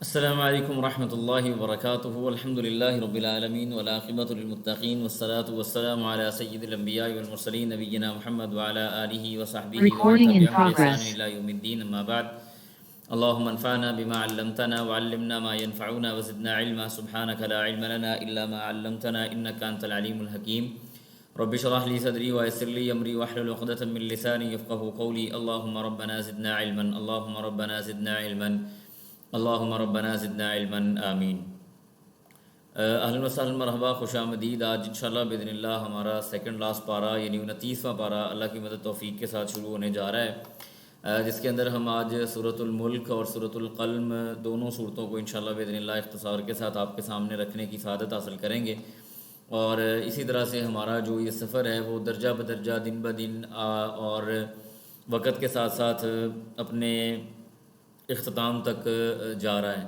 السلام علیکم ورحمۃ اللہ وبرکاتہ الحمد للہ رب العالمین والعاقبۃ للمتقین والصلاة والسلام علی سید الانبیاء والمرسلین نبینا محمد وعلی آلہ وصحبہ ومن Recording in تبعهم بإحسان progress. الی یوم الدین اما بعد اللهم انفعنا بما علمتنا وعلمنا ما ينفعنا وزدنا علما سبحانك لا علم لنا الا ما علمتنا انك انت العلیم الحکیم رب اشرح لي صدری ويسر لي امری واحلل عقدۃ من لسانی یفقهوا قولی اللهم ربنا زدنا علما اللهم ربنا زدنا علما اللہم ربنا زدنا علما آمین۔ اہلا وسہلا مرحبا، خوش آمدید۔ آج انشاءاللہ باذن اللہ ہمارا سیکنڈ لاسٹ پارہ یعنی 29واں پارہ اللہ کی مدد توفیق کے ساتھ شروع ہونے جا رہا ہے، جس کے اندر ہم آج سورۃ الملک اور سورۃ القلم دونوں صورتوں کو انشاءاللہ باذن اللہ اختصار کے ساتھ آپ کے سامنے رکھنے کی سعادت حاصل کریں گے، اور اسی طرح سے ہمارا جو یہ سفر ہے وہ درجہ بدرجہ دن بدن اور وقت کے ساتھ ساتھ اپنے اختتام تک جا رہا ہے۔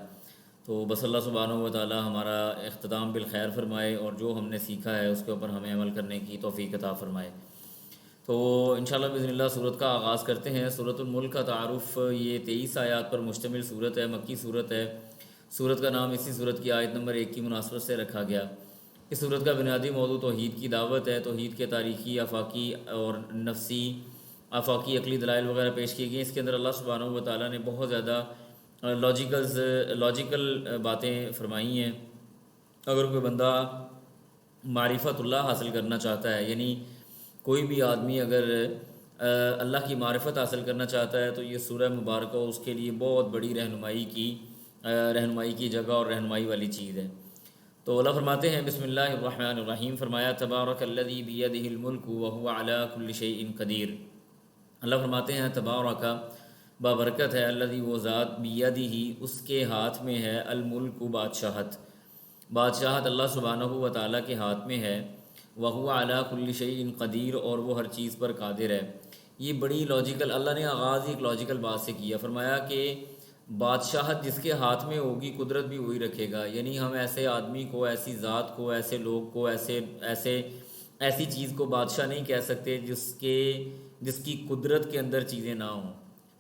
تو بس اللہ سبحانہ و تعالی ہمارا اختتام بالخیر فرمائے اور جو ہم نے سیکھا ہے اس کے اوپر ہمیں عمل کرنے کی توفیق عطا فرمائے۔ تو انشاءاللہ باذن اللہ صورت کا آغاز کرتے ہیں۔ سورۃ الملک کا تعارف، یہ 23 آیات پر مشتمل صورت ہے، مکی صورت ہے۔ صورت کا نام اسی صورت کی آیت نمبر 1 کی مناسبت سے رکھا گیا۔ اس صورت کا بنیادی موضوع توحید کی دعوت ہے۔ توحید کے تاریخی، آفاقی اور نفسی، آفاقی عقلی دلائل وغیرہ پیش کیے گئے۔ اس کے اندر اللہ سبحانہ و تعالیٰ نے بہت زیادہ لاجیکل باتیں فرمائی ہیں۔ اگر کوئی بندہ معرفت اللہ حاصل کرنا چاہتا ہے، یعنی کوئی بھی آدمی اگر اللہ کی معرفت حاصل کرنا چاہتا ہے تو یہ سورہ مبارکہ اس کے لیے بہت بڑی رہنمائی کی جگہ اور رہنمائی والی چیز ہے۔ تو اللہ فرماتے ہیں بسم اللہ الرحمن الرحیم، فرمایا تبارک الذی بیدہ الملک وہو علی کل شیء قدیر۔ اللہ فرماتے ہیں تبارک، بابرکت ہے، الذی وہ ذات، بیدہ اس کے ہاتھ میں ہے، الملک بادشاہت اللہ سبحانہ و تعالیٰ کے ہاتھ میں ہے، وہو علی کل شیء قدیر اور وہ ہر چیز پر قادر ہے۔ یہ بڑی لاجیکل، اللہ نے آغاز ایک لاجیکل بات سے کیا، فرمایا کہ بادشاہت جس کے ہاتھ میں ہوگی قدرت بھی وہی رکھے گا۔ یعنی ہم ایسے آدمی کو، ایسی ذات کو، ایسے لوگ کو، ایسی چیز کو بادشاہ نہیں کہہ سکتے جس کی قدرت کے اندر چیزیں نہ ہوں۔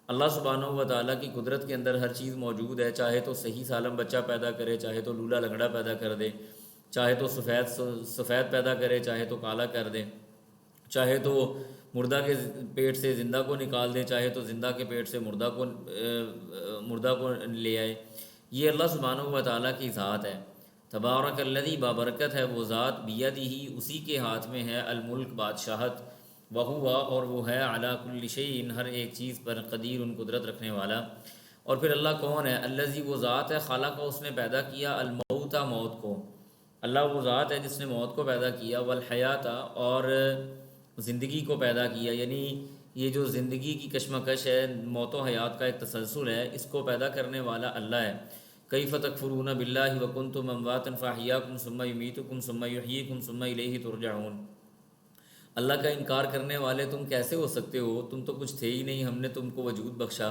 اللہ سبحانہ و تعالیٰ کی قدرت کے اندر ہر چیز موجود ہے، چاہے تو صحیح سالم بچہ پیدا کرے، چاہے تو لولا لنگڑا پیدا کر دے، چاہے تو سفید پیدا کرے، چاہے تو کالا کر دے، چاہے تو مردہ کے پیٹ سے زندہ کو نکال دے، چاہے تو زندہ کے پیٹ سے مردہ کو لے آئے۔ یہ اللہ سبحانہ و تعالیٰ کی ذات ہے۔ تبارک الذی، بابرکت ہے وہ ذات، بیدہ اسی کے ہاتھ میں ہے، الملک بادشاہت، وہو اور وہ ہے، علی کل شیء ہر ایک چیز پر، قدیر قدرت رکھنے والا۔ اور پھر اللہ کون ہے؟ الذی وہ ذات ہے، خلق اس نے پیدا کیا، الموت موت کو۔ اللہ وہ ذات ہے جس نے موت کو پیدا کیا، والحیات اور زندگی کو پیدا کیا۔ یعنی یہ جو زندگی کی کشمکش ہے، موت و حیات کا ایک تسلسل ہے، اس کو پیدا کرنے والا اللہ ہے۔ کیف تکفرون باللہ وکنتم امواتا فاحیاکم ثم یمیتکم ثم یحییکم ثم الیہ ترجعون۔ اللہ کا انکار کرنے والے تم کیسے ہو سکتے ہو؟ تم تو کچھ تھے ہی نہیں، ہم نے تم کو وجود بخشا،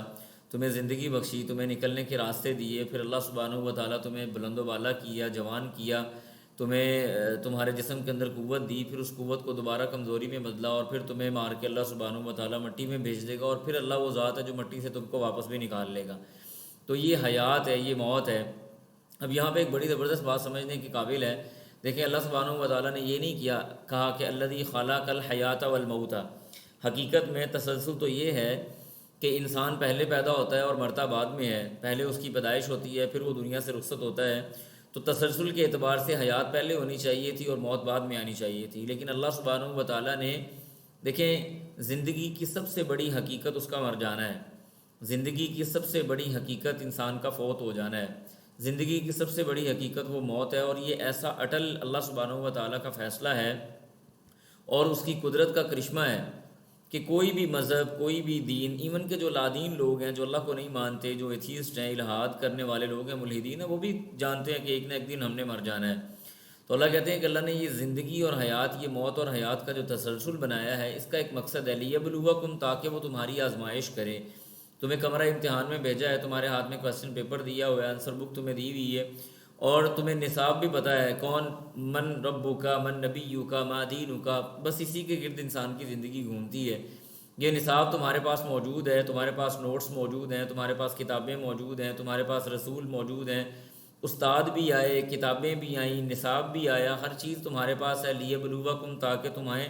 تمہیں زندگی بخشی، تمہیں نکلنے کے راستے دیے، پھر اللہ سبحانہ و تعالیٰ تمہیں بلند و بالا کیا، جوان کیا، تمہیں تمہارے جسم کے اندر قوت دی، پھر اس قوت کو دوبارہ کمزوری میں بدلا، اور پھر تمہیں مار کے اللہ سبحانہ و تعالیٰ مٹی میں بھیج دے گا، اور پھر اللہ وہ ذات ہے جو مٹی سے تم کو واپس بھی نکال لے گا۔ تو یہ حیات ہے، یہ موت ہے۔ اب یہاں پہ ایک بڑی زبردست بات سمجھنے کے قابل ہے۔ دیکھیں اللہ سبحانہ و تعالیٰ نے یہ نہیں کہا کہ الذی خلق الحیات والموت۔ حقیقت میں تسلسل تو یہ ہے کہ انسان پہلے پیدا ہوتا ہے اور مرتا بعد میں ہے، پہلے اس کی پیدائش ہوتی ہے، پھر وہ دنیا سے رخصت ہوتا ہے۔ تو تسلسل کے اعتبار سے حیات پہلے ہونی چاہیے تھی اور موت بعد میں آنی چاہیے تھی، لیکن اللہ سبحانہ و تعالیٰ نے، دیکھیں زندگی کی سب سے بڑی حقیقت اس کا مر جانا ہے، زندگی کی سب سے بڑی حقیقت انسان کا فوت ہو جانا ہے، زندگی کی سب سے بڑی حقیقت وہ موت ہے، اور یہ ایسا اٹل اللہ سبحانہ و تعالیٰ کا فیصلہ ہے اور اس کی قدرت کا کرشمہ ہے کہ کوئی بھی مذہب، کوئی بھی دین، ایون کہ جو لادین لوگ ہیں، جو اللہ کو نہیں مانتے، جو ایتھیسٹ ہیں، الہاد کرنے والے لوگ ہیں، ملحدین ہیں، وہ بھی جانتے ہیں کہ ایک نہ ایک دن ہم نے مر جانا ہے۔ تو اللہ کہتے ہیں کہ اللہ نے یہ زندگی اور حیات، یہ موت اور حیات کا جو تسلسل بنایا ہے، اس کا ایک مقصد ہے، لیبلوکم، تاکہ وہ تمہاری آزمائش کرے۔ تمہیں کمرہ امتحان میں بھیجا ہے، تمہارے ہاتھ میں کویسچن پیپر دیا ہوا ہے، آنسر بک تمہیں دی ہوئی ہے، اور تمہیں نصاب بھی پتہ ہے، کون من ربک، من نبیک، ما دینک، بس اسی کے گرد انسان کی زندگی گھومتی ہے۔ یہ نصاب تمہارے پاس موجود ہے، تمہارے پاس نوٹس موجود ہیں، تمہارے پاس کتابیں موجود ہیں، تمہارے پاس رسول موجود ہیں، استاد بھی آئے، کتابیں بھی آئیں، نصاب بھی آیا، ہر چیز تمہارے پاس ہے، لیبلوکم تاکہ تمہیں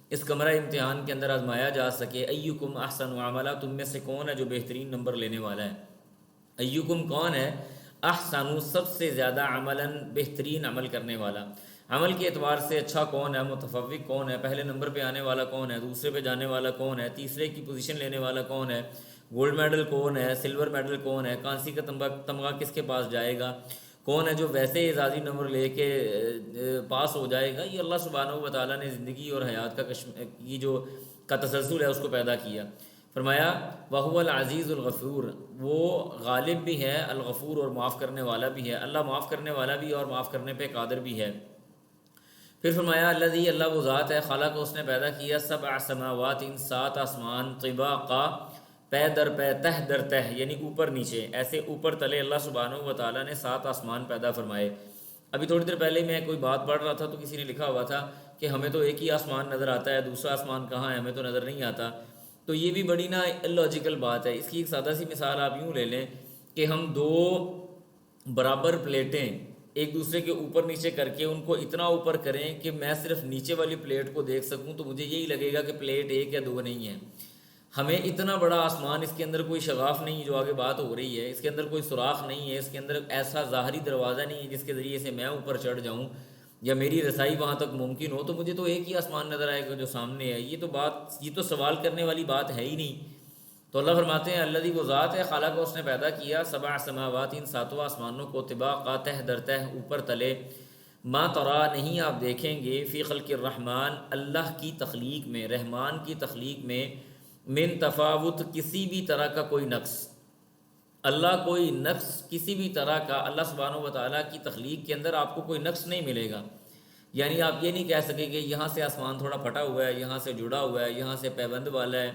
اس کمرہ امتحان کے اندر آزمایا جا سکے، ایکم احسن عملا، تم میں سے کون ہے جو بہترین نمبر لینے والا ہے، ایکم کون ہے، احسن سب سے زیادہ عملاً بہترین عمل کرنے والا، عمل کے اعتبار سے اچھا کون ہے، متفوق کون ہے، پہلے نمبر پہ آنے والا کون ہے، دوسرے پہ جانے والا کون ہے، تیسرے کی پوزیشن لینے والا کون ہے، گولڈ میڈل کون ہے، سلور میڈل کون ہے، کانسی کا تمغہ کس کے پاس جائے گا، کون ہے جو ویسے اعزازی نمبر لے کے پاس ہو جائے گا، یہ اللہ سبحانہ و تعالیٰ نے زندگی اور حیات کی جو کا تسلسل ہے اس کو پیدا کیا۔ فرمایا وَهُوَ الْعَزِيزُ الْغَفُورُ، وہ غالب بھی ہے، الغفور اور معاف کرنے والا بھی ہے، اللہ معاف کرنے والا بھی ہے اور معاف کرنے پہ قادر بھی ہے۔ پھر فرمایا الذی، اللہ وہ ذات ہے، خالق اس نے پیدا کیا، سبع سماوات، ان 7 آسمان، طباقا پے در پے، تہ در تہ، یعنی اوپر نیچے، ایسے اوپر تلے اللہ سبحانہ و تعالیٰ نے 7 آسمان پیدا فرمائے۔ ابھی تھوڑی دیر پہلے میں کوئی بات پڑھ رہا تھا تو کسی نے لکھا ہوا تھا کہ ہمیں تو ایک ہی آسمان نظر آتا ہے، دوسرا آسمان کہاں ہے ہمیں تو نظر نہیں آتا، تو یہ بھی بڑی نا لاجیکل بات ہے۔ اس کی ایک سادہ سی مثال آپ یوں لے لیں کہ ہم 2 برابر پلیٹیں ایک دوسرے کے اوپر نیچے کر کے ان کو اتنا اوپر کریں کہ میں صرف نیچے والی پلیٹ کو دیکھ سکوں، تو مجھے یہی لگے گا کہ پلیٹ 1 یا 2 نہیں ہے۔ ہمیں اتنا بڑا آسمان، اس کے اندر کوئی شگاف نہیں جو آگے بات ہو رہی ہے، اس کے اندر کوئی سوراخ نہیں ہے، اس کے اندر ایسا ظاہری دروازہ نہیں ہے جس کے ذریعے سے میں اوپر چڑھ جاؤں یا میری رسائی وہاں تک ممکن ہو، تو مجھے تو ایک ہی آسمان نظر آئے گا جو سامنے ہے۔ یہ تو سوال کرنے والی بات ہے ہی نہیں۔ تو اللہ فرماتے ہیں الذی، وہ ذات ہے، خالق اس نے پیدا کیا، 7 سماوات، ان 7 آسمانوں کو، طباقا تہ در تہ، اوپر تلے، ما ترا نہیں آپ دیکھیں گے، فی خلق الرحمن، اللہ کی تخلیق میں، رحمان کی تخلیق میں، من تفاوت، کسی بھی طرح کا کوئی نقص، اللہ کوئی نقص کسی بھی طرح کا، اللہ سبحانہ و تعالیٰ کی تخلیق کے اندر آپ کو کوئی نقص نہیں ملے گا۔ یعنی آپ یہ نہیں کہہ سکیں کہ یہاں سے آسمان تھوڑا پھٹا ہوا ہے، یہاں سے جڑا ہوا ہے، یہاں سے پیبند والا ہے،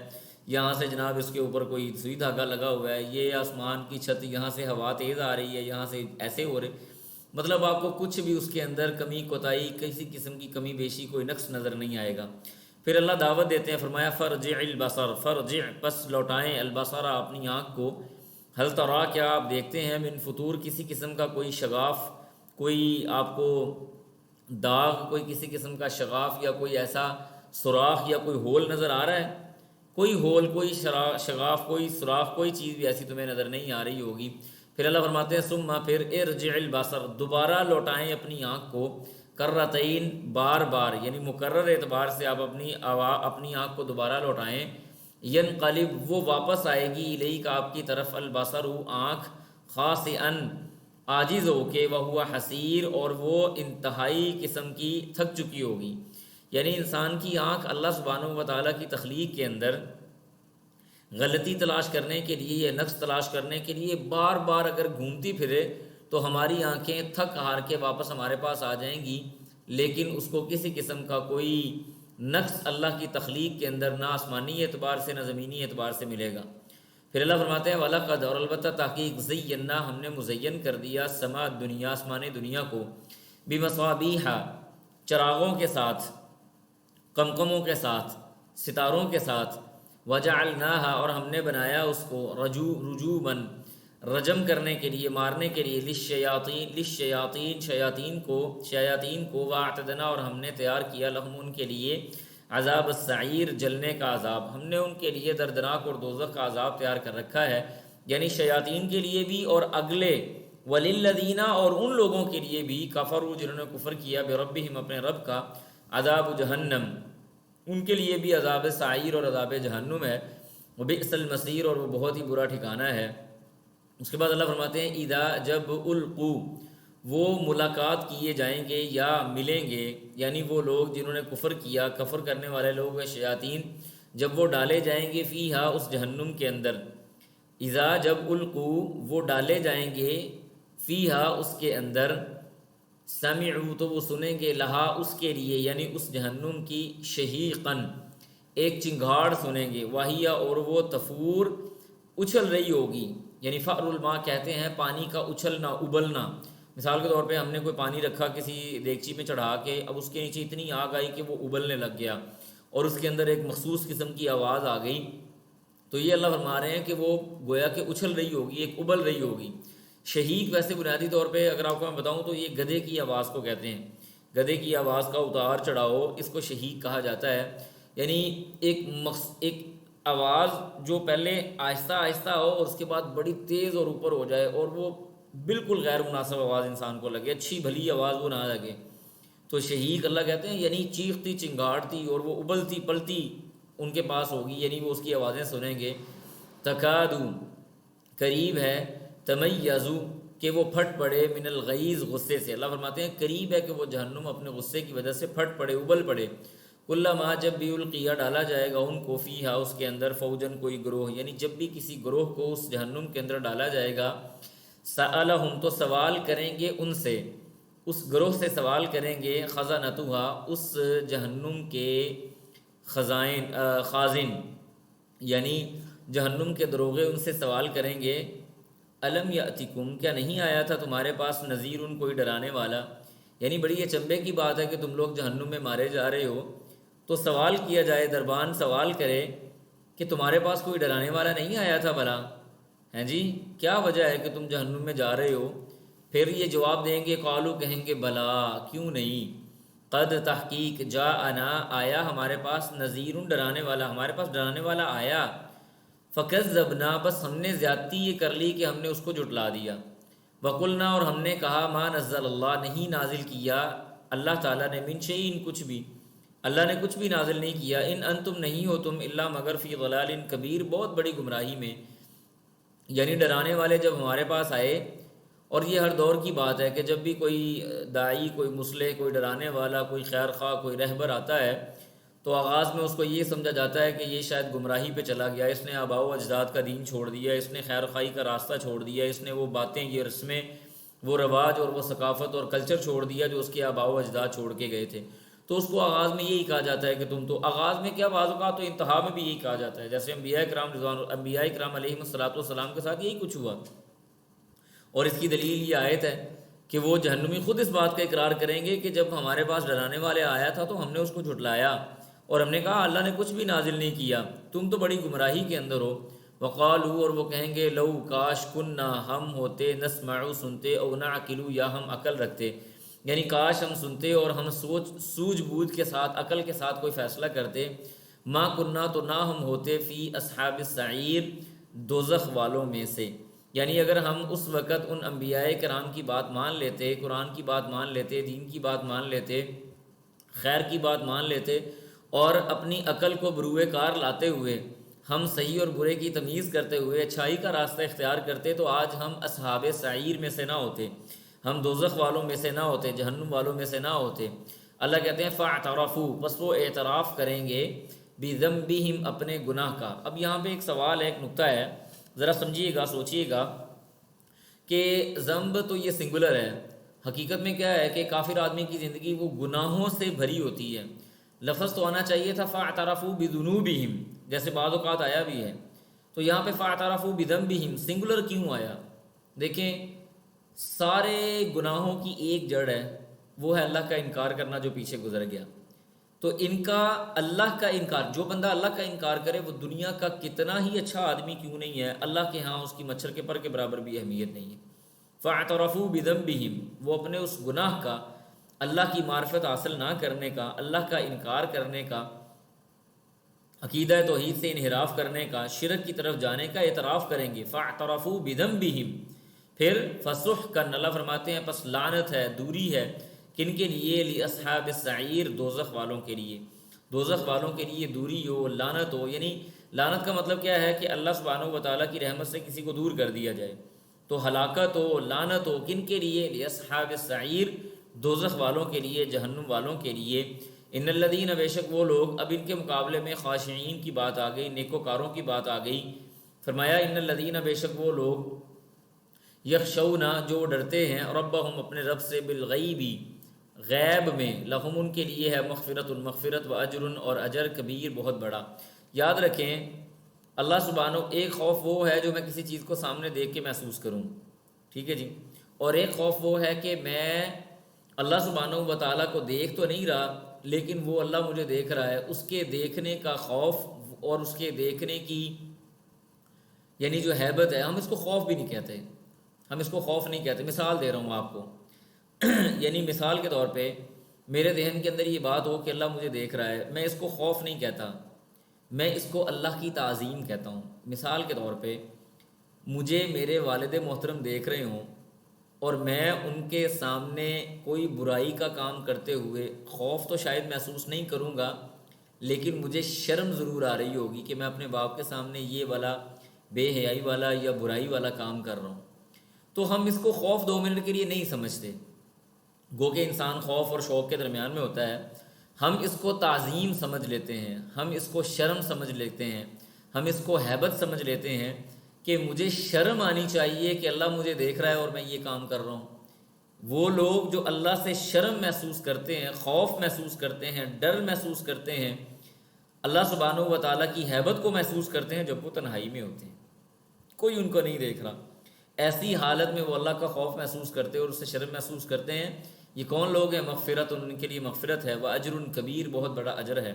یہاں سے جناب اس کے اوپر کوئی سوئی دھاگا لگا ہوا ہے، یہ آسمان کی چھت یہاں سے ہوا تیز آ رہی ہے، یہاں سے ایسے ہو رہے، مطلب آپ کو کچھ بھی اس کے اندر کمی کوتاہی، کسی قسم کی کمی بیشی، کوئی نقص نظر نہیں آئے گا۔ پھر اللہ دعوت دیتے ہیں، فرمایا فرجع البصر، فرجع پس لوٹائیں، البصر اپنی آنکھ کو، ہل ترا کیا آپ دیکھتے ہیں، من فطور کسی قسم کا کوئی شگاف، کوئی آپ کو داغ، کوئی کسی قسم کا شگاف یا کوئی ایسا سوراخ یا کوئی ہول نظر آ رہا ہے، کوئی ہول، کوئی شگاف، کوئی سوراخ، کوئی چیز بھی ایسی تمہیں نظر نہیں آ رہی ہوگی۔ پھر اللہ فرماتے ہیں ثم، پھر ارجع البصر، دوبارہ لوٹائیں اپنی آنکھ کو، کرتین، بار بار، یعنی مکرر اعتبار سے آپ اپنی آنکھ کو دوبارہ لوٹائیں، ینقلب، وہ واپس آئے گی، الیک آپ کی طرف، البصر آنکھ، خاسئن، عاجز ہو کے، وہو حسیر، اور وہ انتہائی قسم کی تھک چکی ہوگی۔ یعنی انسان کی آنکھ اللہ سبحانہ و تعالیٰ کی تخلیق کے اندر غلطی تلاش کرنے کے لیے یا نقص تلاش کرنے کے لیے بار بار اگر گھومتی پھرے تو ہماری آنکھیں تھک ہار کے واپس ہمارے پاس آ جائیں گی، لیکن اس کو کسی قسم کا کوئی نقص اللہ کی تخلیق کے اندر نہ آسمانی اعتبار سے نہ زمینی اعتبار سے ملے گا۔ پھر اللہ فرماتے ہیں وَلَقَدْ، اور البتہ تحقیق، زینا، ہم نے مزین کر دیا، سما دنیا، آسمان دنیا کو، بمصابیح، چراغوں کے ساتھ، قمقموں کے ساتھ، ستاروں کے ساتھ، وجعلناہا، اور ہم نے بنایا اس کو، رجوماً، رجم کرنے کے لیے، مارنے کے لیے، للشیاطین، شیاطین کو، واعتدنا، اور ہم نے تیار کیا، لہم، ان کے لیے، عذاب السعیر، جلنے کا عذاب، ہم نے ان کے لیے دردناک اور دوزخ کا عذاب تیار کر رکھا ہے، یعنی شیاطین کے لیے بھی اور اگلے، وللذین، اور ان لوگوں کے لیے بھی، کفروا، جنہوں نے کفر کیا، بربہم، اپنے رب کا، عذاب جہنم، ان کے لیے بھی عذاب سعیر اور عذاب جہنم ہے، وبئس المصیر، اور وہ بہت ہی برا ٹھکانہ ہے۔ اس کے بعد اللہ فرماتے ہیں اذا، جب، القو، وہ ملاقات کیے جائیں گے یا ملیں گے، یعنی وہ لوگ جنہوں نے کفر کیا، کفر کرنے والے لوگ ہیں شیاطین، جب وہ ڈالے جائیں گے، فیہا، اس جہنم کے اندر، اذا، جب، القو، وہ ڈالے جائیں گے، فیہا، اس کے اندر، سمعوا، تو وہ سنیں گے، لہا، اس کے لیے، یعنی اس جہنم کی، شہیقاً، ایک چنگھاڑ سنیں گے، واہیا، اور وہ تفور، اچھل رہی ہوگی، یعنی فأر الماء کہتے ہیں پانی کا اچھلنا، ابلنا۔ مثال کے طور پہ ہم نے کوئی پانی رکھا کسی دیگچی میں چڑھا کے، اب اس کے نیچے اتنی آگ آئی کہ وہ ابلنے لگ گیا، اور اس کے اندر ایک مخصوص قسم کی آواز آ گئی، تو یہ اللہ فرما رہے ہیں کہ وہ گویا کہ اچھل رہی ہوگی، ایک ابل رہی ہوگی۔ شہیق ویسے بنیادی طور پہ اگر آپ کو میں بتاؤں تو یہ گدھے کی آواز کو کہتے ہیں، گدھے کی آواز کا اتار چڑھاؤ اس کو شہیق کہا جاتا ہے، یعنی ایک آواز جو پہلے آہستہ آہستہ ہو اور اس کے بعد بڑی تیز اور اوپر ہو جائے، اور وہ بالکل غیر مناسب آواز انسان کو لگے، اچھی بھلی آواز وہ نہ لگے، تو شہیق اللہ کہتے ہیں، یعنی چیختی چنگاڑتی اور وہ ابلتی پلتی ان کے پاس ہوگی، یعنی وہ اس کی آوازیں سنیں گے۔ تکادو قریب ہے، تمیزو کہ وہ پھٹ پڑے، من الغیظ غصے سے، اللہ فرماتے ہیں قریب ہے کہ وہ جہنم اپنے غصے کی وجہ سے پھٹ پڑے، ابل پڑے۔ کلما جب بھی القیہ ڈالا جائے گا ان کو فیہا اس کے اندر، فوجن کوئی گروہ، یعنی جب بھی کسی گروہ کو اس جہنم کے اندر ڈالا جائے گا، سألہم تو سوال کریں گے ان سے، اس گروہ سے سوال کریں گے، خزنتھا اس جہنم کے خازن، یعنی جہنم کے دروغے ان سے سوال کریں گے، الم یاتکم کیا نہیں آیا تھا تمہارے پاس نذیر کوئی ڈرانے والا، یعنی بڑی یہ چنبے کی بات ہے کہ تم لوگ جہنم میں مارے جا رہے ہو، تو سوال کیا جائے، دربان سوال کرے کہ تمہارے پاس کوئی ڈرانے والا نہیں آیا تھا بھلا، ہیں جی کیا وجہ ہے کہ تم جہنم میں جا رہے ہو؟ پھر یہ جواب دیں گے، قالو کہیں گے بلا کیوں نہیں، قد تحقیق جاءنا آیا ہمارے پاس، نذیر ڈرانے والا ہمارے پاس ڈرانے والا آیا، فکذبنا بس ہم نے زیادتی یہ کر لی کہ ہم نے اس کو جھٹلا دیا، وقلنا اور ہم نے کہا ما نزل اللہ نہیں نازل کیا اللہ تعالیٰ نے، من شیء کچھ بھی، اللہ نے کچھ بھی نازل نہیں کیا، ان انتم نہیں ہو تم الا مگر فی ضلال کبیر بہت بڑی گمراہی میں، یعنی ڈرانے والے جب ہمارے پاس آئے، اور یہ ہر دور کی بات ہے کہ جب بھی کوئی داعی، کوئی مصلح، کوئی ڈرانے والا، کوئی خیر خواہ، کوئی رہبر آتا ہے تو آغاز میں اس کو یہ سمجھا جاتا ہے کہ یہ شاید گمراہی پہ چلا گیا، اس نے آباء و اجداد کا دین چھوڑ دیا، اس نے خیر خواہی کا راستہ چھوڑ دیا، اس نے وہ باتیں، یہ رسمیں، وہ رواج اور وہ ثقافت اور کلچر چھوڑ دیا جو اس کے آباء و اجداد چھوڑ کے گئے تھے، تو اس کو آغاز میں یہی کہا جاتا ہے کہ تم تو، آغاز میں کیا بعض اوقات تو انتہا میں بھی یہی کہا جاتا ہے، جیسے انبیاء کرام علیہم الصلوۃ والسلام کے ساتھ یہی کچھ ہوا، اور اس کی دلیل یہ آیت ہے کہ وہ جہنمی خود اس بات کا اقرار کریں گے کہ جب ہمارے پاس ڈرانے والے آیا تھا تو ہم نے اس کو جھٹلایا اور ہم نے کہا اللہ نے کچھ بھی نازل نہیں کیا، تم تو بڑی گمراہی کے اندر ہو۔ وقالو اور وہ کہیں گے لو کاش کننا ہم ہوتے، نسمع سنتے، او نعقل یا ہم عقل رکھتے، یعنی کاش ہم سنتے اور ہم سوجھ بوجھ کے ساتھ، عقل کے ساتھ کوئی فیصلہ کرتے، ما کننا تو نہ ہم ہوتے، فی اصحاب السعیر دوزخ والوں میں سے، یعنی اگر ہم اس وقت ان انبیاء کرام کی بات مان لیتے، قرآن کی بات مان لیتے، دین کی بات مان لیتے، خیر کی بات مان لیتے، اور اپنی عقل کو بروئے کار لاتے ہوئے ہم صحیح اور برے کی تمیز کرتے ہوئے اچھائی کا راستہ اختیار کرتے، تو آج ہم اصحاب سعیر میں سے نہ ہوتے، ہم دوزخ والوں میں سے نہ ہوتے، جہنم والوں میں سے نہ ہوتے۔ اللہ کہتے ہیں فاعترفوا پس وہ اعتراف کریں گے، بذنبہم اپنے گناہ کا۔ اب یہاں پہ ایک سوال ہے، ایک نکتہ ہے، ذرا سمجھیے گا، سوچیے گا کہ ذنب تو یہ سنگولر ہے، حقیقت میں کیا ہے کہ کافر آدمی کی زندگی وہ گناہوں سے بھری ہوتی ہے، لفظ تو آنا چاہیے تھا فاعترفوا بذنوبہم، جیسے بعض اوقات آیا بھی ہے، تو یہاں پہ فاعترفوا بذنبہم سنگولر کیوں آیا؟ دیکھیں سارے گناہوں کی ایک جڑ ہے، وہ ہے اللہ کا انکار کرنا جو پیچھے گزر گیا، تو ان کا اللہ کا انکار، جو بندہ اللہ کا انکار کرے وہ دنیا کا کتنا ہی اچھا آدمی کیوں نہیں ہے، اللہ کے ہاں اس کی مچھر کے پر کے برابر بھی اہمیت نہیں ہے۔ فاعترفوا بذنبہم وہ اپنے اس گناہ کا، اللہ کی معرفت حاصل نہ کرنے کا، اللہ کا انکار کرنے کا، عقیدہ توحید سے انحراف کرنے کا، شرک کی طرف جانے کا اعتراف کریں گے۔ فاعترفوا بذنبہم پھر فسحقا اللہ فرماتے ہیں پس لعنت ہے، دوری ہے، کن کے لیے؟ لاصحاب السعیر دوزخ والوں کے لیے، دوزخ والوں کے لیے دوری ہو، لعنت ہو، یعنی لعنت کا مطلب کیا ہے کہ اللہ سبحانہ و تعالیٰ کی رحمت سے کسی کو دور کر دیا جائے، تو ہلاکت ہو، لعنت ہو، کن کے لیے؟ لاصحاب السعیر دوزخ والوں کے لیے، جہنم والوں کے لیے۔ ان الذین بے شک وہ لوگ، اب ان کے مقابلے میں خاشعین کی بات آ گئی، نیکوکاروں کی بات آ گئی، فرمایا ان الذین بے شک وہ لوگ، یخشون جو ڈرتے ہیں، ربہم اپنے رب سے، بالغیبی غیب میں، لہم ان کے لیے ہے مغفرت مغفرت، و اجر اور اجر کبیر بہت بڑا۔ یاد رکھیں اللہ سبحانہ، ایک خوف وہ ہے جو میں کسی چیز کو سامنے دیکھ کے محسوس کروں، ٹھیک ہے جی، اور ایک خوف وہ ہے کہ میں اللہ سبحانہ و تعالیٰ کو دیکھ تو نہیں رہا لیکن وہ اللہ مجھے دیکھ رہا ہے، اس کے دیکھنے کا خوف اور اس کے دیکھنے کی یعنی جو ہیبت ہے، ہم اس کو خوف بھی نہیں کہتے، ہم اس کو خوف نہیں کہتے۔ مثال دے رہا ہوں آپ کو یعنی مثال کے طور پہ میرے ذہن کے اندر یہ بات ہو کہ اللہ مجھے دیکھ رہا ہے، میں اس کو خوف نہیں کہتا، میں اس کو اللہ کی تعظیم کہتا ہوں۔ مثال کے طور پہ مجھے میرے والد محترم دیکھ رہے ہوں اور میں ان کے سامنے کوئی برائی کا کام کرتے ہوئے خوف تو شاید محسوس نہیں کروں گا، لیکن مجھے شرم ضرور آ رہی ہوگی کہ میں اپنے باپ کے سامنے یہ والا بے حیائی والا یا برائی والا کام کر رہا ہوں۔ تو ہم اس کو خوف 2 منٹ کے لیے نہیں سمجھتے، گو کہ انسان خوف اور شوق کے درمیان میں ہوتا ہے، ہم اس کو تعظیم سمجھ لیتے ہیں، ہم اس کو شرم سمجھ لیتے ہیں، ہم اس کو ہیبت سمجھ لیتے ہیں کہ مجھے شرم آنی چاہیے کہ اللہ مجھے دیکھ رہا ہے اور میں یہ کام کر رہا ہوں۔ وہ لوگ جو اللہ سے شرم محسوس کرتے ہیں، خوف محسوس کرتے ہیں، ڈر محسوس کرتے ہیں، اللہ سبحانہ و تعالیٰ کی ہیبت کو محسوس کرتے ہیں جب وہ تنہائی میں ہوتے ہیں، کوئی ان کو نہیں دیکھ رہا، ایسی حالت میں وہ اللہ کا خوف محسوس کرتے ہیں اور اس سے شرم محسوس کرتے ہیں۔ یہ کون لوگ ہیں؟ مغفرت، ان کے لیے مغفرت ہے، وَأَجْرٌ کبیر، بہت بڑا اجر ہے۔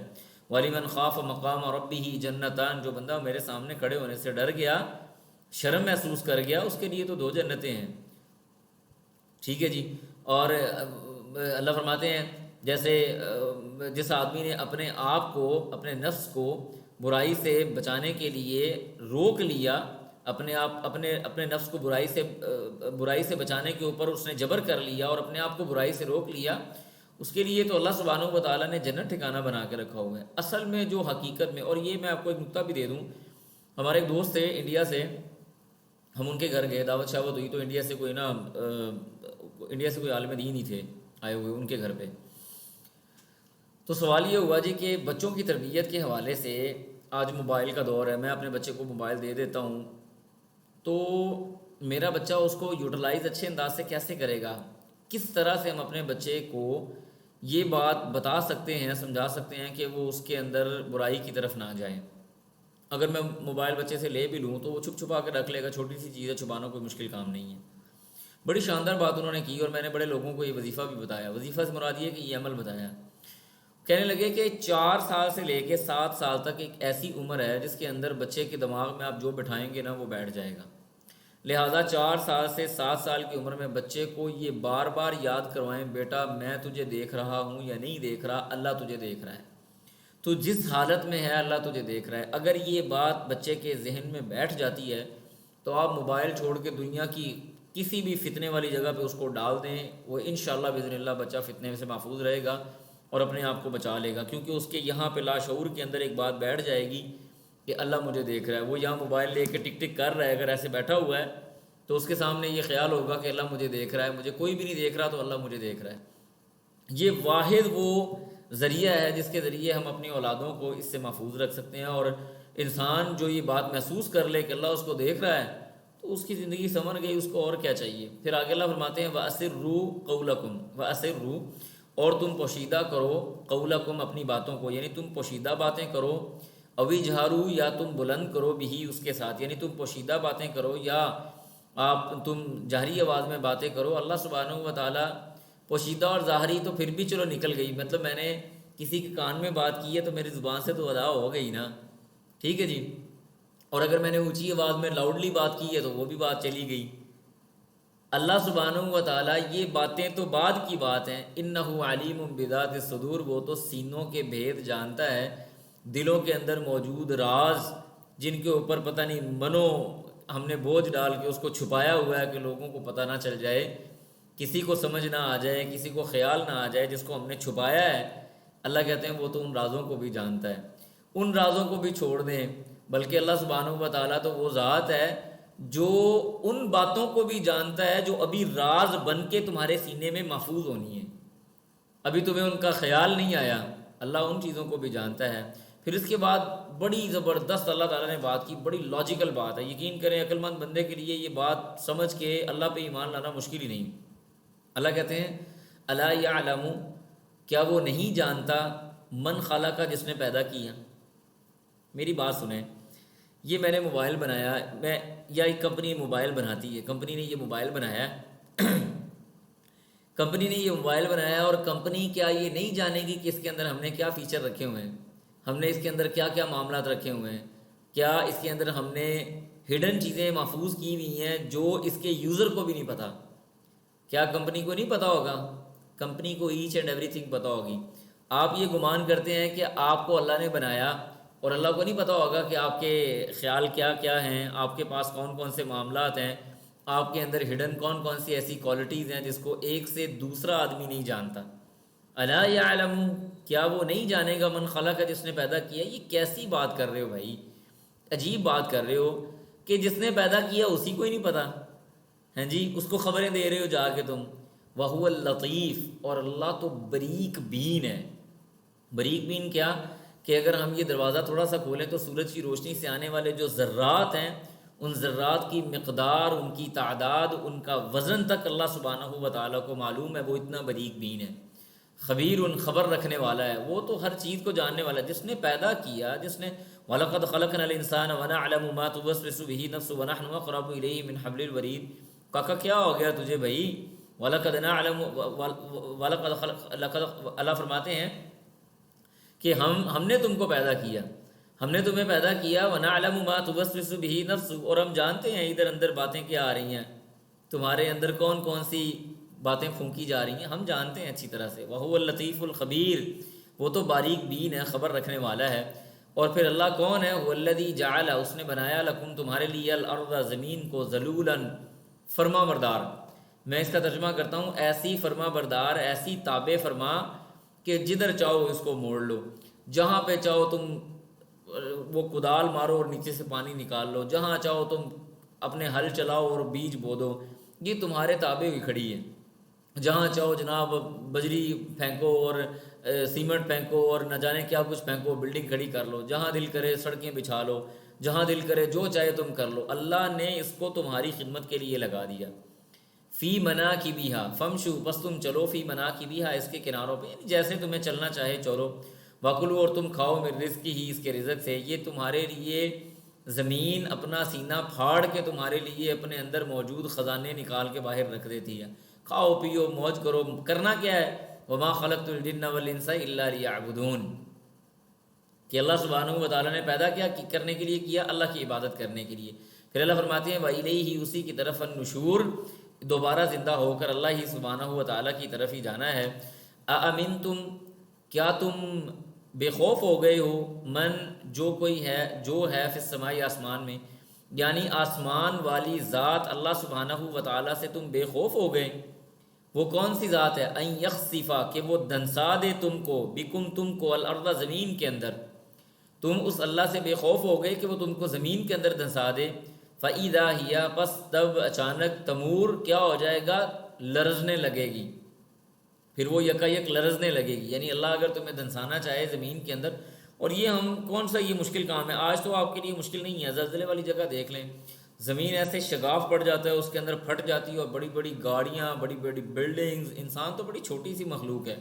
وَلِمَنْ خَافَ مَقَامَ رَبِّهِ جَنَّتَانِ، جو بندہ میرے سامنے کھڑے ہونے سے ڈر گیا، شرم محسوس کر گیا، اس کے لیے تو 2 جنتیں ہیں۔ ٹھیک ہے جی۔ اور اللہ فرماتے ہیں جیسے جس آدمی نے اپنے آپ کو، اپنے نفس کو برائی سے بچانے کے لیے روک لیا، اپنے نفس کو برائی سے بچانے کے اوپر اس نے جبر کر لیا اور اپنے آپ کو برائی سے روک لیا، اس کے لیے تو اللہ سبحانہ و تعالیٰ نے جنت ٹھکانہ بنا کے رکھا ہوا ہے۔ اصل میں جو حقیقت میں، اور یہ میں آپ کو ایک نکتہ بھی دے دوں، ہمارے ایک دوست تھے انڈیا سے، ہم ان کے گھر گئے، دعوت شعوت ہوئی، تو انڈیا سے کوئی عالم دین ہی تھے آئے ہوئے ان کے گھر پہ۔ تو سوال یہ ہوا جی کہ بچوں کی تربیت کے حوالے سے آج موبائل کا دور ہے، میں اپنے بچے کو موبائل دے دیتا ہوں، تو میرا بچہ اس کو یوٹیلائز اچھے انداز سے کیسے کرے گا؟ کس طرح سے ہم اپنے بچے کو یہ بات بتا سکتے ہیں، سمجھا سکتے ہیں کہ وہ اس کے اندر برائی کی طرف نہ جائے؟ اگر میں موبائل بچے سے لے بھی لوں تو وہ چھپ چھپا کے رکھ لے گا، چھوٹی سی چیز ہے، چھپانا کوئی مشکل کام نہیں ہے۔ بڑی شاندار بات انہوں نے کی اور میں نے بڑے لوگوں کو یہ وظیفہ بھی بتایا۔ وظیفہ سے مراد یہ ہے کہ یہ عمل بتایا۔ کہنے لگے کہ 4 سال سے لے کے 7 سال تک ایک ایسی عمر ہے جس کے اندر بچے کے دماغ میں آپ جو بٹھائیں گے نا وہ بیٹھ جائے گا، لہٰذا 4 سال سے 7 سال کی عمر میں بچے کو یہ بار بار یاد کروائیں، بیٹا میں تجھے دیکھ رہا ہوں یا نہیں دیکھ رہا، اللہ تجھے دیکھ رہا ہے، تو جس حالت میں ہے اللہ تجھے دیکھ رہا ہے۔ اگر یہ بات بچے کے ذہن میں بیٹھ جاتی ہے تو آپ موبائل چھوڑ کے دنیا کی کسی بھی فتنے والی جگہ پہ اس کو ڈال دیں، وہ انشاءاللہ باذن اللہ بچہ فتنے سے محفوظ رہے گا اور اپنے آپ کو بچا لے گا، کیونکہ اس کے یہاں پہ لاشعور کے اندر ایک بات بیٹھ جائے گی کہ اللہ مجھے دیکھ رہا ہے۔ وہ یہاں موبائل لے کے ٹک ٹک کر رہا ہے، اگر ایسے بیٹھا ہوا ہے تو اس کے سامنے یہ خیال ہوگا کہ اللہ مجھے دیکھ رہا ہے، مجھے کوئی بھی نہیں دیکھ رہا تو اللہ مجھے دیکھ رہا ہے۔ یہ واحد وہ ذریعہ ہے جس کے ذریعے ہم اپنی اولادوں کو اس سے محفوظ رکھ سکتے ہیں، اور انسان جو یہ بات محسوس کر لے کہ اللہ اس کو دیکھ رہا ہے تو اس کی زندگی سمر گئی، اس کو اور کیا چاہیے۔ پھر آگے اللہ فرماتے ہیں وَأَسِرُّوا قَوْلَكُمْ، وَأَسِرُّوا، اور تم پوشیدہ کرو، قولکم، اپنی باتوں کو، یعنی تم پوشیدہ باتیں کرو، اوی جہارو، یا تم بلند کرو، بھی اس کے ساتھ، یعنی تم پوشیدہ باتیں کرو یا تم جہری آواز میں باتیں کرو۔ اللہ سبحانہ و تعالیٰ پوشیدہ اور ظاہری تو پھر بھی چلو نکل گئی، مطلب میں نے کسی کے کان میں بات کی ہے تو میری زبان سے تو ادا ہو گئی نا، ٹھیک ہے جی، اور اگر میں نے اونچی آواز میں لاؤڈلی بات کی ہے تو وہ بھی بات چلی گئی۔ اللہ سبحانہ و تعالیٰ یہ باتیں تو بعد کی بات ہیں، انہ علیم بذات الصدور، وہ تو سینوں کے بھید جانتا ہے، دلوں کے اندر موجود راز جن کے اوپر پتہ نہیں منو ہم نے بوجھ ڈال کے اس کو چھپایا ہوا ہے کہ لوگوں کو پتہ نہ چل جائے، کسی کو سمجھ نہ آ جائے، کسی کو خیال نہ آ جائے، جس کو ہم نے چھپایا ہے۔ اللہ کہتے ہیں وہ تو ان رازوں کو بھی جانتا ہے۔ ان رازوں کو بھی چھوڑ دیں، بلکہ اللہ سبحانہ و تعالیٰ تو وہ ذات ہے جو ان باتوں کو بھی جانتا ہے جو ابھی راز بن کے تمہارے سینے میں محفوظ ہونی ہے، ابھی تمہیں ان کا خیال نہیں آیا، اللہ ان چیزوں کو بھی جانتا ہے۔ پھر اس کے بعد بڑی زبردست اللہ تعالیٰ نے بات کی، بڑی لاجیکل بات ہے، یقین کریں عقل مند بندے کے لیے یہ بات سمجھ کے اللہ پہ ایمان لانا مشکل ہی نہیں۔ اللہ کہتے ہیں الا یعلم، کیا وہ نہیں جانتا، من خلق، جس نے پیدا کیا۔ میری بات سنیں، یہ میں نے موبائل بنایا، یا ایک کمپنی موبائل بناتی ہے، کمپنی نے یہ موبائل بنایا ہے، کمپنی نے یہ موبائل بنایا اور کمپنی کیا یہ نہیں جانے گی کہ اس کے اندر ہم نے کیا فیچر رکھے ہوئے ہیں، ہم نے اس کے اندر کیا کیا معاملات رکھے ہوئے ہیں، کیا اس کے اندر ہم نے ہڈن چیزیں محفوظ کی ہوئی ہیں جو اس کے یوزر کو بھی نہیں پتہ؟ کیا کمپنی کو نہیں پتہ ہوگا؟ کمپنی کو ایچ اینڈ ایوری تھنگ پتہ ہوگی۔ آپ یہ گمان کرتے ہیں کہ آپ کو اللہ نے بنایا اور اللہ کو نہیں پتہ ہوگا کہ آپ کے خیال کیا کیا ہیں، آپ کے پاس کون کون سے معاملات ہیں، آپ کے اندر ہڈن کون کون سی ایسی کوالٹیز ہیں جس کو ایک سے دوسرا آدمی نہیں جانتا۔ الا یعلم، کیا وہ نہیں جانے گا، من خلق، جس نے پیدا کیا؟ یہ کیسی بات کر رہے ہو بھائی، عجیب بات کر رہے ہو کہ جس نے پیدا کیا اسی کو ہی نہیں پتہ، ہیں جی، اس کو خبریں دے رہے ہو جا کے تم۔ وَهُوَ اللطیف، اور اللہ تو بریک بین ہے۔ بریک بین کیا کہ اگر ہم یہ دروازہ تھوڑا سا کھولیں تو سورج کی روشنی سے آنے والے جو ذرات ہیں، ان ذرات کی مقدار، ان کی تعداد، ان کا وزن تک اللہ سبحانہ و تعالیٰ کو معلوم ہے، وہ اتنا بریک بین ہے۔ خبیر، ان خبر رکھنے والا ہے، وہ تو ہر چیز کو جاننے والا ہے، جس نے پیدا کیا، جس نے وَلَقَدْ خَلَقْنَا الْإِنسَانَ وَنَعْلَمُ مَا تُوَسْوِسُ بِهِ نَفْسُهُ وَنَحْنُ أَقْرَبُ إِلَيْهِ مِنْ حَبْلِ الْوَرِيدِ۔ کاکا کیا ہو گیا تجھے بھائی؟ وَلَقَدْ نَعْلَمُ، اللہ فرماتے ہیں کہ ہم نے تم کو پیدا کیا، ہم نے تمہیں پیدا کیا، وَنَعْلَمُ مَا تُوَسْوِسُ بِهِ نَفْسُهُ، اور ہم جانتے ہیں ادھر اندر باتیں کیا آ رہی ہیں، تمہارے اندر کون کون سی باتیں پھونکی جا رہی ہیں، ہم جانتے ہیں اچھی طرح سے۔ وَهُوَ اللطیف الخبیر، وہ تو باریک بین ہے، خبر رکھنے والا ہے۔ اور پھر اللہ کون ہے؟ هُوَ الَّذِي جَعَلَ، اس نے بنایا، لَكُمْ تمہارے لیے، الْأَرْضَ زمین کو، ذَلُولًا فرما بردار۔ میں اس کا ترجمہ کرتا ہوں، ایسی فرما بردار، ایسی تابع فرما کہ جدھر چاہو اس کو موڑ لو، جہاں پہ چاہو تم وہ کدال مارو اور نیچے سے پانی نکال لو، جہاں چاہو تم اپنے ہل چلاؤ اور بیج بو دو، یہ تمہارے تابع ہوئی کھڑی ہے۔ جہاں چاہو جناب بجری پھینکو اور سیمنٹ پھینکو اور نہ جانے کیا کچھ پھینکو، بلڈنگ کھڑی کر لو، جہاں دل کرے سڑکیں بچھا لو، جہاں دل کرے جو چاہے تم کر لو، اللہ نے اس کو تمہاری خدمت کے لیے لگا دیا۔ فی مناکبہا فمشو، پس تم چلو، فی مناکبہا، اس کے کناروں پہ، یعنی جیسے تمہیں چلنا چاہے چلو، وکلو، اور تم کھاؤ، من رزق ہی، اس کے رزق سے۔ یہ تمہارے لیے زمین اپنا سینہ پھاڑ کے تمہارے لیے اپنے اندر موجود خزانے نکال کے باہر رکھ دیتی ہے، کھاؤ پیو موج کرو، کرنا کیا ہے؟ وما خلقت الجن والانس الا لیعبدون، کہ اللہ سبحانہ و تعالیٰ نے پیدا کیا کرنے کے لیے کیا، اللہ کی عبادت کرنے کے لیے۔ پھر اللہ فرماتے ہیں وَإِلَيْهِ، اسی کی طرف، النشور، دوبارہ زندہ ہو کر اللہ ہی سبحانہ و تعالیٰ کی طرف ہی جانا ہے۔ أَأَمِنْتُمْ، کیا تم بے خوف ہو گئے ہو، من، جو کوئی ہے، جو ہے، فی السماء، آسمان میں، یعنی آسمان والی ذات اللہ سبحانہ و تعالیٰ سے تم بے خوف ہو گئے؟ وہ کون سی ذات ہے؟ ان یخسفا، کہ وہ دھنسا دے تم کو، بکم، تم کو، الارض، زمین کے اندر، تم اس اللہ سے بے خوف ہو گئے کہ وہ تم کو زمین کے اندر دھنسا دے۔ فَإِذَا هِيَ، پس تب اچانک، تمور، کیا ہو جائے گا؟ لرزنے لگے گی، پھر وہ یکا لرزنے لگے گی۔ یعنی اللہ اگر تمہیں دھنسانا چاہے زمین کے اندر، اور یہ ہم کون سا یہ مشکل کام ہے، آج تو آپ کے لیے مشکل نہیں ہے، زلزلے والی جگہ دیکھ لیں، زمین ایسے شگاف پڑ جاتا ہے، اس کے اندر پھٹ جاتی ہے، اور بڑی بڑی گاڑیاں، بڑی بڑی بلڈنگز، انسان تو بڑی چھوٹی سی مخلوق ہے،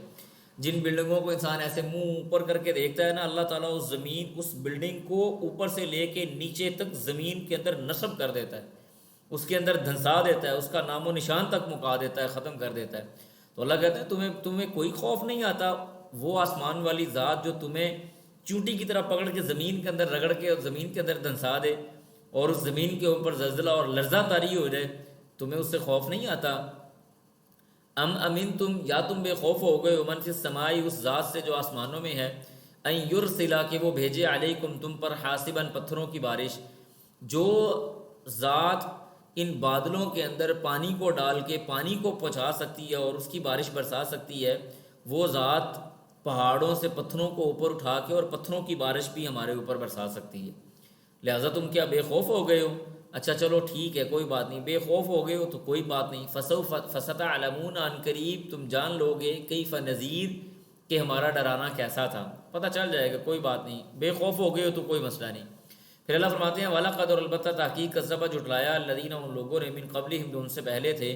جن بلڈنگوں کو انسان ایسے منہ اوپر کر کے دیکھتا ہے نا، اللہ تعالیٰ اس زمین، اس بلڈنگ کو اوپر سے لے کے نیچے تک زمین کے اندر نصب کر دیتا ہے، اس کے اندر دھنسا دیتا ہے، اس کا نام و نشان تک مکا دیتا ہے، ختم کر دیتا ہے۔ تو اللہ کہتے ہیں تمہیں کوئی خوف نہیں آتا؟ وہ آسمان والی ذات جو تمہیں چونٹی کی طرح پکڑ کے زمین کے اندر رگڑ کے اور زمین کے اندر دھنسا دے، اور اس زمین کے اوپر زلزلہ اور لرزہ طاری ہو جائے، تمہیں اس سے خوف نہیں آتا؟ ام امین تم، یا تم بے خوف ہو گئے ہو، من فی السماء، اس ذات سے جو آسمانوں میں ہے، ان یرسلا، کہ وہ بھیجے، علیکم، تم پر، حاسبا، پتھروں کی بارش۔ جو ذات ان بادلوں کے اندر پانی کو ڈال کے پانی کو پہنچا سکتی ہے اور اس کی بارش برسا سکتی ہے، وہ ذات پہاڑوں سے پتھروں کو اوپر اٹھا کے اور پتھروں کی بارش بھی ہمارے اوپر برسا سکتی ہے۔ لہٰذا تم کیا بے خوف ہو گئے ہو؟ اچھا چلو ٹھیک ہے، کوئی بات نہیں، بے خوف ہو گئے ہو تو کوئی بات نہیں، فستعلمون، ان قریب تم جان لو گے، کیف نذیر، کہ ہمارا ڈرانا کیسا تھا، پتہ چل جائے گا، کوئی بات نہیں، بے خوف ہو گئے ہو تو کوئی مسئلہ نہیں۔ پھر اللہ فرماتے ہیں وَلَقَدْ، اور البتہ تحقیق، کذب، جھٹلایا، الذین، ان لوگوں نے، من قبلہم، جو ان سے پہلے تھے،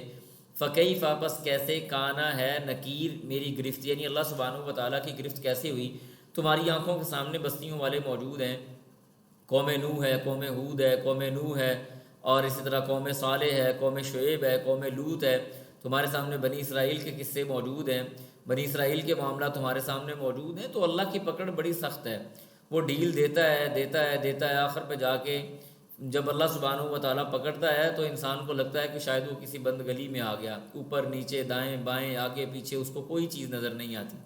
فکیف، پس کیسے، کانا ہے، نکیر، میری گرفت، یعنی اللہ سبحانہ و تعالیٰ کی گرفت کیسے ہوئی؟ تمہاری آنکھوں کے سامنے بستیوں والے موجود ہیں، قوم نوح ہے، قوم ہود ہے، قوم نوح ہے، اور اسی طرح قوم صالح ہے، قوم شعیب ہے، قوم لوط ہے۔ تمہارے سامنے بنی اسرائیل کے قصے موجود ہیں، بنی اسرائیل کے معاملات تمہارے سامنے موجود ہیں، تو اللہ کی پکڑ بڑی سخت ہے، وہ ڈیل دیتا ہے دیتا ہے دیتا ہے، آخر پہ جا کے جب اللہ سبحانہ و تعالیٰ پکڑتا ہے تو انسان کو لگتا ہے کہ شاید وہ کسی بند گلی میں آ گیا، اوپر نیچے دائیں بائیں آگے پیچھے اس کو کوئی چیز نظر نہیں آتی۔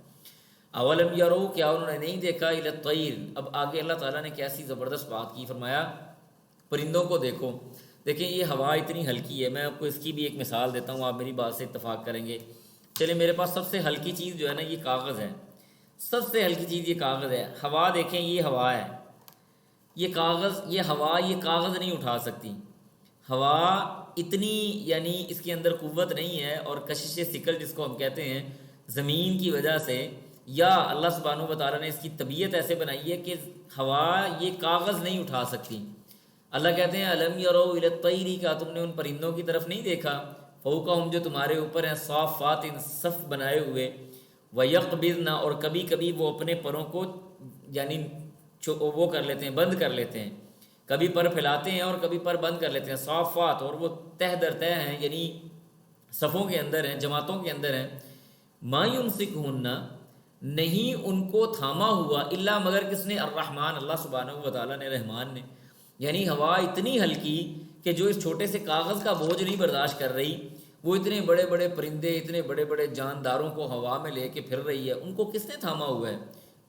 اولم یرو، کیا انہوں نے نہیں دیکھا، الی الطیر، اب آگے اللہ تعالیٰ نے کیسی زبردست بات کی، فرمایا پرندوں کو دیکھو۔ دیکھیں یہ ہوا اتنی ہلکی ہے، میں آپ کو اس کی بھی ایک مثال دیتا ہوں، آپ میری بات سے اتفاق کریں گے۔ چلیں میرے پاس سب سے ہلکی چیز جو ہے نا یہ کاغذ ہے، سب سے ہلکی چیز یہ کاغذ ہے۔ ہوا دیکھیں یہ ہوا ہے، یہ کاغذ، یہ ہوا یہ کاغذ نہیں اٹھا سکتی۔ ہوا اتنی یعنی اس کے اندر قوت نہیں ہے، اور کشش ثقل جس کو ہم کہتے ہیں زمین کی وجہ سے، یا اللہ سبحانہ و تعالیٰ نے اس کی طبیعت ایسے بنائی ہے کہ ہوا یہ کاغذ نہیں اٹھا سکتی۔ اللہ کہتے ہیں الم یرو الی الطیر، کیا تم نے ان پرندوں کی طرف نہیں دیکھا، فوقہم جو تمہارے اوپر ہیں، صافات صف بنائے ہوئے، ویقبضن، اور کبھی کبھی وہ اپنے پروں کو یعنی وہ کر لیتے ہیں، بند کر لیتے ہیں، کبھی پر پھیلاتے ہیں اور کبھی پر بند کر لیتے ہیں، صافات، اور وہ تہ در تہ ہیں یعنی صفوں کے اندر ہیں، جماعتوں کے اندر ہیں۔ ما یمسکہن، نہیں ان کو تھاما ہوا، الا مگر کس نے، الرحمن، اللہ سبحانہ و تعالیٰ نے، رحمان نے۔ یعنی ہوا اتنی ہلکی کہ جو اس چھوٹے سے کاغذ کا بوجھ نہیں برداشت کر رہی، وہ اتنے بڑے بڑے پرندے، اتنے بڑے بڑے جانداروں کو ہوا میں لے کے پھر رہی ہے، ان کو کس نے تھاما ہوا ہے؟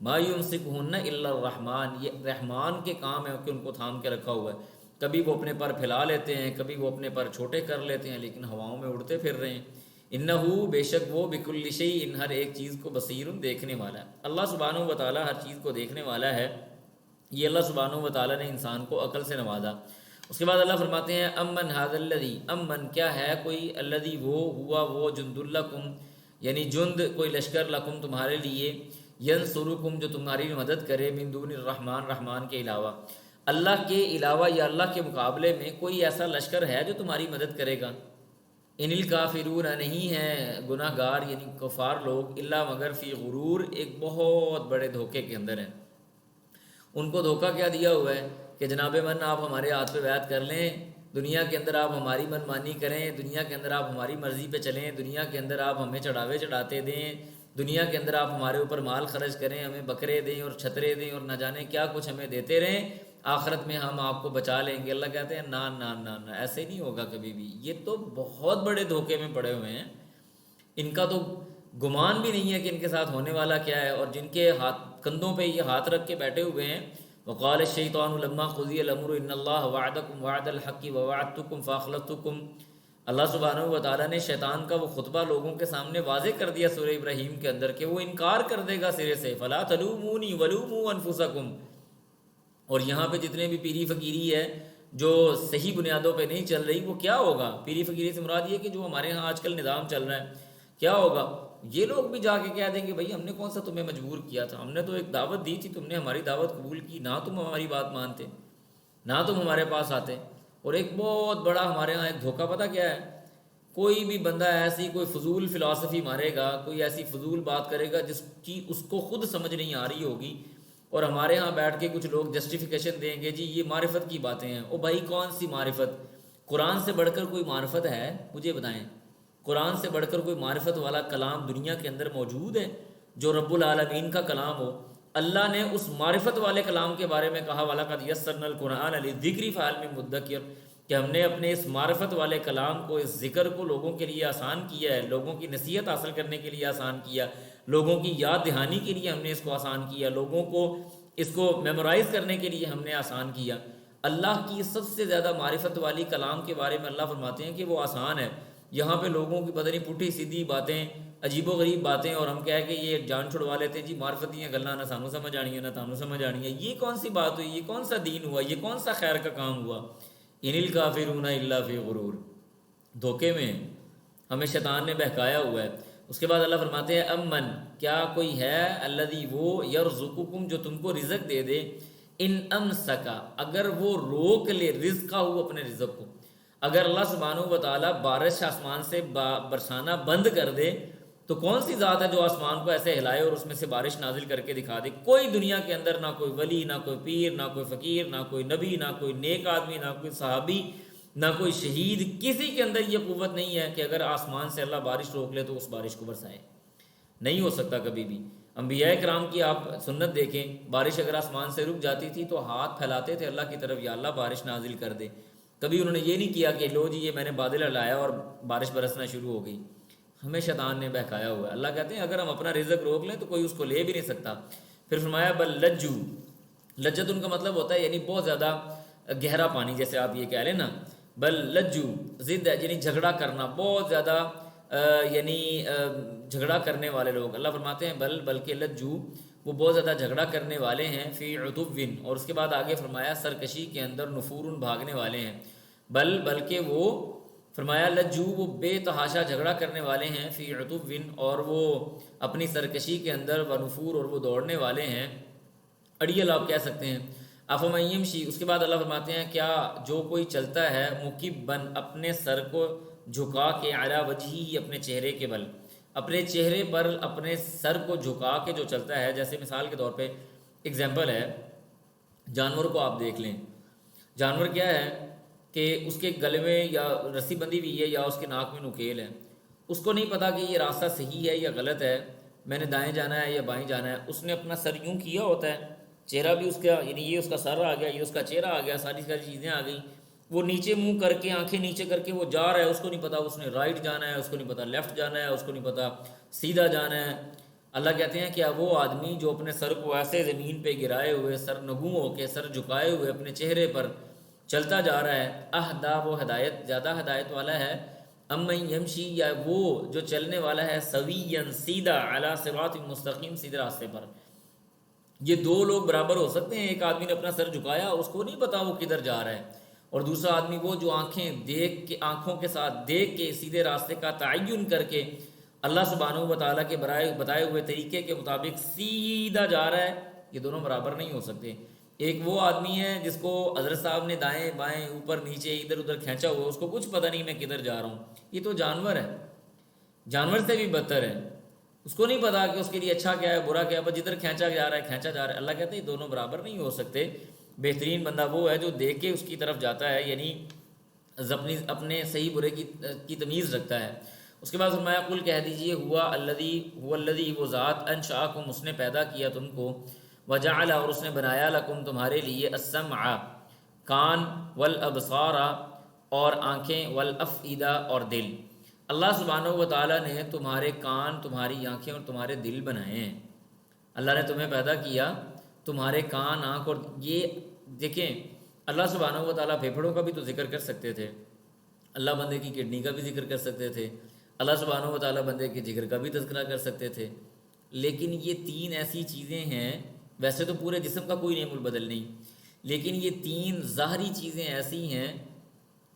ما یمسکہن الا الرحمن، یہ رحمان کے کام ہے کہ ان کو تھام کے رکھا ہوا ہے۔ کبھی وہ اپنے پر پھیلا لیتے ہیں، کبھی وہ اپنے پر چھوٹے کر لیتے ہیں، لیکن ہواؤں میں اڑتے پھر رہے ہیں۔ انہو، بے شک وہ، بکل شیء، ان ہر ایک چیز کو، بصیر، دیکھنے والا ہے۔ اللہ سبحانہ و تعالیٰ ہر چیز کو دیکھنے والا ہے۔ یہ اللہ سبحانہ و تعالیٰ نے انسان کو عقل سے نوازا۔ اس کے بعد اللہ فرماتے ہیں امن ھذا الذی، امن کیا ہے کوئی، الذی وہ، ہوا وہ، جند لکم یعنی جند کوئی لشکر، لکم تمہارے لیے، ینصرکم جو تمہاری مدد کرے، من دون الرحمن، رحمان کے علاوہ، اللہ کے علاوہ یا اللہ کے مقابلے میں کوئی ایسا لشکر ہے جو تمہاری مدد کرے گا؟ ان الکافرون، نہیں ہیں گناہ گار یعنی کفار لوگ، الا مگر فی غرور، ایک بہت بڑے دھوکے کے اندر ہیں۔ ان کو دھوکہ کیا دیا ہوا ہے کہ جناب من آپ ہمارے ہاتھ پہ بیعت کر لیں، دنیا کے اندر آپ ہماری من مانی کریں، دنیا کے اندر آپ ہماری مرضی پہ چلیں، دنیا کے اندر آپ ہمیں چڑھاوے چڑھاتے دیں، دنیا کے اندر آپ ہمارے اوپر مال خرچ کریں، ہمیں بکرے دیں اور چھترے دیں اور نہ جانے کیا کچھ ہمیں دیتے رہیں، آخرت میں ہم آپ کو بچا لیں گے۔ اللہ کہتے ہیں نا نا نا نا، ایسے نہیں ہوگا کبھی بھی، یہ تو بہت بڑے دھوکے میں پڑے ہوئے ہیں، ان کا تو گمان بھی نہیں ہے کہ ان کے ساتھ ہونے والا کیا ہے، اور جن کے ہاتھ کندھوں پہ یہ ہاتھ رکھ کے بیٹھے ہوئے ہیں۔ وقال الشیطان لما قضی الامر ان اللہ وعدکم وعد الحق ووعدتکم فاخلفتکم، اللہ سبحانہ و تعالیٰ نے شیطان کا وہ خطبہ لوگوں کے سامنے واضح کر دیا سورہ ابراہیم کے اندر کہ وہ انکار کر دے گا سرے سے، فلا تلومونی ولوموا انفسکم۔ اور یہاں پہ جتنے بھی پیری فقیری ہے جو صحیح بنیادوں پہ نہیں چل رہی، وہ کیا ہوگا؟ پیری فقیری سے مراد یہ کہ جو ہمارے ہاں آج کل نظام چل رہا ہے، کیا ہوگا؟ یہ لوگ بھی جا کے کہہ دیں گے بھائی ہم نے کون سا تمہیں مجبور کیا تھا، ہم نے تو ایک دعوت دی تھی، تم نے ہماری دعوت قبول کی، نہ تم ہماری بات مانتے، نہ تم ہمارے پاس آتے۔ اور ایک بہت بڑا ہمارے ہاں ایک دھوکہ پتہ کیا ہے؟ کوئی بھی بندہ ایسی کوئی فضول فلسفی مارے گا، کوئی ایسی فضول بات کرے گا جس کی اس کو خود سمجھ نہیں آ رہی ہوگی، اور ہمارے ہاں بیٹھ کے کچھ لوگ جسٹیفیکیشن دیں گے، جی یہ معرفت کی باتیں ہیں۔ او بھائی کون سی معرفت؟ قرآن سے بڑھ کر کوئی معرفت ہے؟ مجھے بتائیں، قرآن سے بڑھ کر کوئی معرفت والا کلام دنیا کے اندر موجود ہے جو رب العالمین کا کلام ہو؟ اللہ نے اس معرفت والے کلام کے بارے میں کہا وَلَقَدْ يَسَّرْنَا الْقُرْآنَ لِلذِّكْرِ فَهَلْ مِن مُدَّكِرٍ، کہ ہم نے اپنے اس معرفت والے کلام کو، اس ذکر کو لوگوں کے لیے آسان کیا ہے، لوگوں کی نصیحت حاصل کرنے کے لیے آسان کیا، لوگوں کی یاد دہانی کے لیے ہم نے اس کو آسان کیا، لوگوں کو اس کو میمورائز کرنے کے لیے ہم نے آسان کیا۔ اللہ کی سب سے زیادہ معرفت والی کلام کے بارے میں اللہ فرماتے ہیں کہ وہ آسان ہے۔ یہاں پہ لوگوں کی پتہ نہیں پٹھی سیدھی باتیں، عجیب و غریب باتیں، اور ہم کہہ کہ یہ جان چھڑوا لیتے ہیں جی معرفت دیاں گلاں نہ سانوں سمجھ آنی ہے نہ تانوں سمجھ آنی ہے۔ یہ کون سی بات ہوئی؟ یہ کون سا دین ہوا؟ یہ کون سا خیر کا کام ہوا؟ ان الکافرون الا فی غرور، دھوکے میں ہمیں شیطان نے بہکایا ہوا ہے۔ اس کے بعد اللہ فرماتے ہیں امن، کیا کوئی ہے، الذی وہ، یرزقکم جو تم کو رزق دے دے، ان امسکا اگر وہ روک لے رزقہ ہو اپنے رزق کو، اگر اللہ سبحانہ و تعالیٰ بارش آسمان سے برسانا بند کر دے تو کون سی ذات ہے جو آسمان کو ایسے ہلائے اور اس میں سے بارش نازل کر کے دکھا دے؟ کوئی دنیا کے اندر، نہ کوئی ولی، نہ کوئی پیر، نہ کوئی فقیر، نہ کوئی نبی، نہ کوئی نیک آدمی، نہ کوئی صحابی، نہ کوئی شہید، کسی کے اندر یہ قوت نہیں ہے کہ اگر آسمان سے اللہ بارش روک لے تو اس بارش کو برسائے، نہیں ہو سکتا کبھی بھی۔ انبیاء کرام کی آپ سنت دیکھیں، بارش اگر آسمان سے رک جاتی تھی تو ہاتھ پھیلاتے تھے اللہ کی طرف، یا اللہ بارش نازل کر دے۔ کبھی انہوں نے یہ نہیں کیا کہ لو جی یہ میں نے بادل ہلایا اور بارش برسنا شروع ہو گئی۔ ہمیں شیطان نے بہکایا ہوا ہے۔ اللہ کہتے ہیں اگر ہم اپنا رزق روک لیں تو کوئی اس کو لے بھی نہیں سکتا۔ پھر فرمایا بل لجو، لجت ان کا مطلب ہوتا ہے یعنی بہت زیادہ گہرا پانی، جیسے آپ یہ کہہ لیں نا، بل لجو ضد ہے یعنی جھگڑا کرنا، بہت زیادہ یعنی جھگڑا کرنے والے لوگ۔ اللہ فرماتے ہیں بلکہ لجو وہ بہت زیادہ جھگڑا کرنے والے ہیں، فی عتوین، اور اس کے بعد آگے فرمایا سرکشی کے اندر، نفورن بھاگنے والے ہیں، بلکہ وہ فرمایا لجو وہ بے تحاشا جھگڑا کرنے والے ہیں، فی عتوین اور وہ اپنی سرکشی کے اندر، و نفور اور وہ دوڑنے والے ہیں، اڑیل آپ کہہ سکتے ہیں۔ افمن یمشی، اس کے بعد اللہ فرماتے ہیں کیا جو کوئی چلتا ہے مکبن اپنے سر کو جھکا کے، علی وجہی اپنے چہرے کے بل، اپنے چہرے پر اپنے سر کو جھکا کے جو چلتا ہے، جیسے مثال کے طور پہ اگزامپل ہے، جانور کو آپ دیکھ لیں، جانور کیا ہے کہ اس کے گلے میں یا رسی بندھی ہوئی ہے یا اس کے ناک میں نکیل ہے، اس کو نہیں پتا کہ یہ راستہ صحیح ہے یا غلط ہے، میں نے دائیں جانا ہے یا بائیں جانا ہے، اس نے اپنا سر یوں کیا ہوتا ہے، چہرہ بھی اس کا یعنی یہ اس کا سر آ گیا، یہ اس کا چہرہ آ گیا، ساری چیزیں آ گئیں، وہ نیچے منہ کر کے آنکھیں نیچے کر کے وہ جا رہا ہے، اس کو نہیں پتا اس نے رائٹ جانا ہے، اس کو نہیں پتا لیفٹ جانا ہے، اس کو نہیں پتا سیدھا جانا ہے۔ اللہ کہتے ہیں کیا وہ آدمی جو اپنے سر کو ایسے زمین پہ گرائے ہوئے، سر نگوں ہو کے، سر جھکائے ہوئے اپنے چہرے پر چلتا جا رہا ہے، اہدا وہ ہدایت زیادہ ہدایت والا ہے، امن یمشی یا وہ جو چلنے والا ہے، سویًا سیدھا، علی صراط مستقیم سیدھے راستے پر۔ یہ دو لوگ برابر ہو سکتے ہیں؟ ایک آدمی نے اپنا سر جھکایا، اس کو نہیں پتا وہ کدھر جا رہا ہے، اور دوسرا آدمی وہ جو آنکھوں کے ساتھ دیکھ کے سیدھے راستے کا تعین کر کے اللہ سبحانہ و تعالیٰ کے بتائے ہوئے طریقے کے مطابق سیدھا جا رہا ہے۔ یہ دونوں برابر نہیں ہو سکتے۔ ایک وہ آدمی ہے جس کو حضرت صاحب نے دائیں بائیں اوپر نیچے ادھر ادھر کھینچا ہوا، اس کو کچھ پتہ نہیں میں کدھر جا رہا ہوں، یہ تو جانور ہے، جانور سے بھی بدتر ہے، اس کو نہیں پتا کہ اس کے لیے اچھا کیا ہے برا کیا ہے، بس جدھر کھینچا جا رہا ہے کھینچا جا رہا ہے۔ اللہ کہتے ہیں یہ دونوں برابر نہیں ہو سکتے۔ بہترین بندہ وہ ہے جو دیکھ کے اس کی طرف جاتا ہے، یعنی اپنے صحیح برے کی تمیز رکھتا ہے۔ اس کے بعد فرمایا قل کہہ دیجئے ہوا الذی وہ ذات انشأکم اس نے پیدا کیا تم کو، وجعل اور اس نے بنایا لکم تمہارے لیے السمع کان، والابصار اور آنکھیں، والافئدہ اور دل۔ اللہ سبحانہ و تعالیٰ نے تمہارے کان، تمہاری آنکھیں اور تمہارے دل بنائے ہیں۔ اللہ نے تمہیں پیدا کیا، تمہارے کان، آنکھ، اور یہ دیکھیں اللہ سبحانہ و تعالیٰ پھیپھڑوں کا بھی تو ذکر کر سکتے تھے، اللہ بندے کی کڈنی کا بھی ذکر کر سکتے تھے، اللہ سبحانہ و تعالیٰ بندے کے جگر کا بھی تذکرہ کر سکتے تھے، لیکن یہ تین ایسی چیزیں ہیں، ویسے تو پورے جسم کا کوئی نعم البدل نہیں، لیکن یہ تین ظاہری چیزیں ایسی ہیں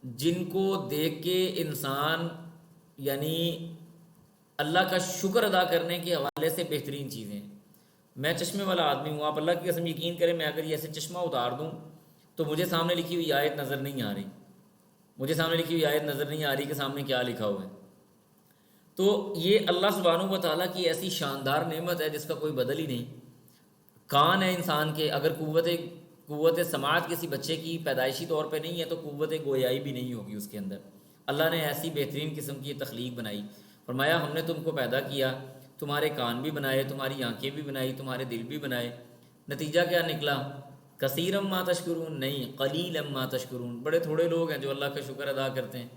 جن کو دیکھ کے انسان یعنی اللہ کا شکر ادا کرنے کے حوالے سے بہترین چیزیں۔ میں چشمے والا آدمی ہوں، آپ اللہ کی قسم یقین کریں، میں اگر یہ ایسے چشمہ اتار دوں تو مجھے سامنے لکھی ہوئی آیت نظر نہیں آ رہی، مجھے سامنے لکھی ہوئی آیت نظر نہیں آ رہی کہ سامنے کیا لکھا ہوا ہے۔ تو یہ اللہ سبحانہ و تعالیٰ کی ایسی شاندار نعمت ہے جس کا کوئی بدل ہی نہیں۔ کان ہے انسان کے، اگر قوت سماعت کسی بچے کی پیدائشی طور پہ نہیں ہے تو قوت گویائی بھی نہیں ہوگی اس کے اندر۔ اللہ نے ایسی بہترین قسم کی تخلیق بنائی، فرمایا ہم نے تم کو پیدا کیا، تمہارے کان بھی بنائے، تمہاری آنکھیں بھی بنائی، تمہارے دل بھی بنائے۔ نتیجہ کیا نکلا؟ کثیرم ما تشکرون، نہیں قلیلم ما تشکرون، بڑے تھوڑے لوگ ہیں جو اللہ کا شکر ادا کرتے ہیں۔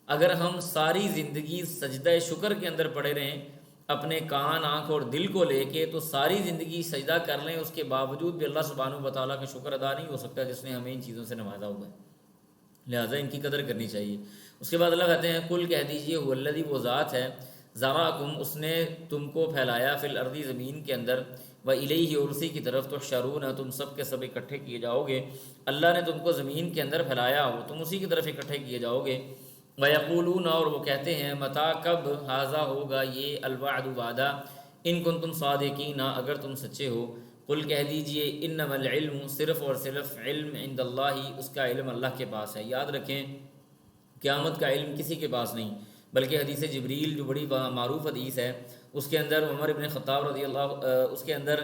اگر ہم ساری زندگی سجدہ شکر کے اندر پڑے رہیں اپنے کان، آنکھ اور دل کو لے کے، تو ساری زندگی سجدہ کر لیں، اس کے باوجود بھی اللہ سبحانہ و تعالیٰ کا شکر ادا نہیں ہو سکتا جس نے ہمیں ان چیزوں سے نوازا ہوا ہے، لہٰذا ان کی قدر کرنی چاہیے۔ اس کے بعد اللہ کہتے ہیں قل کہہ دیجئے هو الذی وہ ذات ہے، ذراکم اس نے تم کو پھیلایا، فی الارض زمین کے اندر، و الیہ اور اسی کی طرف تحشرون تم سب کے سب اکٹھے کیے جاؤ گے۔ اللہ نے تم کو زمین کے اندر پھیلایا ہو، تم اسی کی طرف اکٹھے کیے جاؤ گے۔ وَيَقُولُونَ اور وہ کہتے ہیں متى کب ھذا ہوگا یہ، الوعد وعدہ، ان کنتم صادقین اگر تم سچے ہو۔ قل کہہ دیجئے انما العلم صرف اور صرف علم عند اللہ، اس کا علم اللہ کے پاس ہے۔ یاد رکھیں قیامت کا علم کسی کے پاس نہیں، بلکہ حدیث جبریل جو بڑی معروف حدیث ہے، اس کے اندر عمر ابن خطاب رضی اللہ اس کے اندر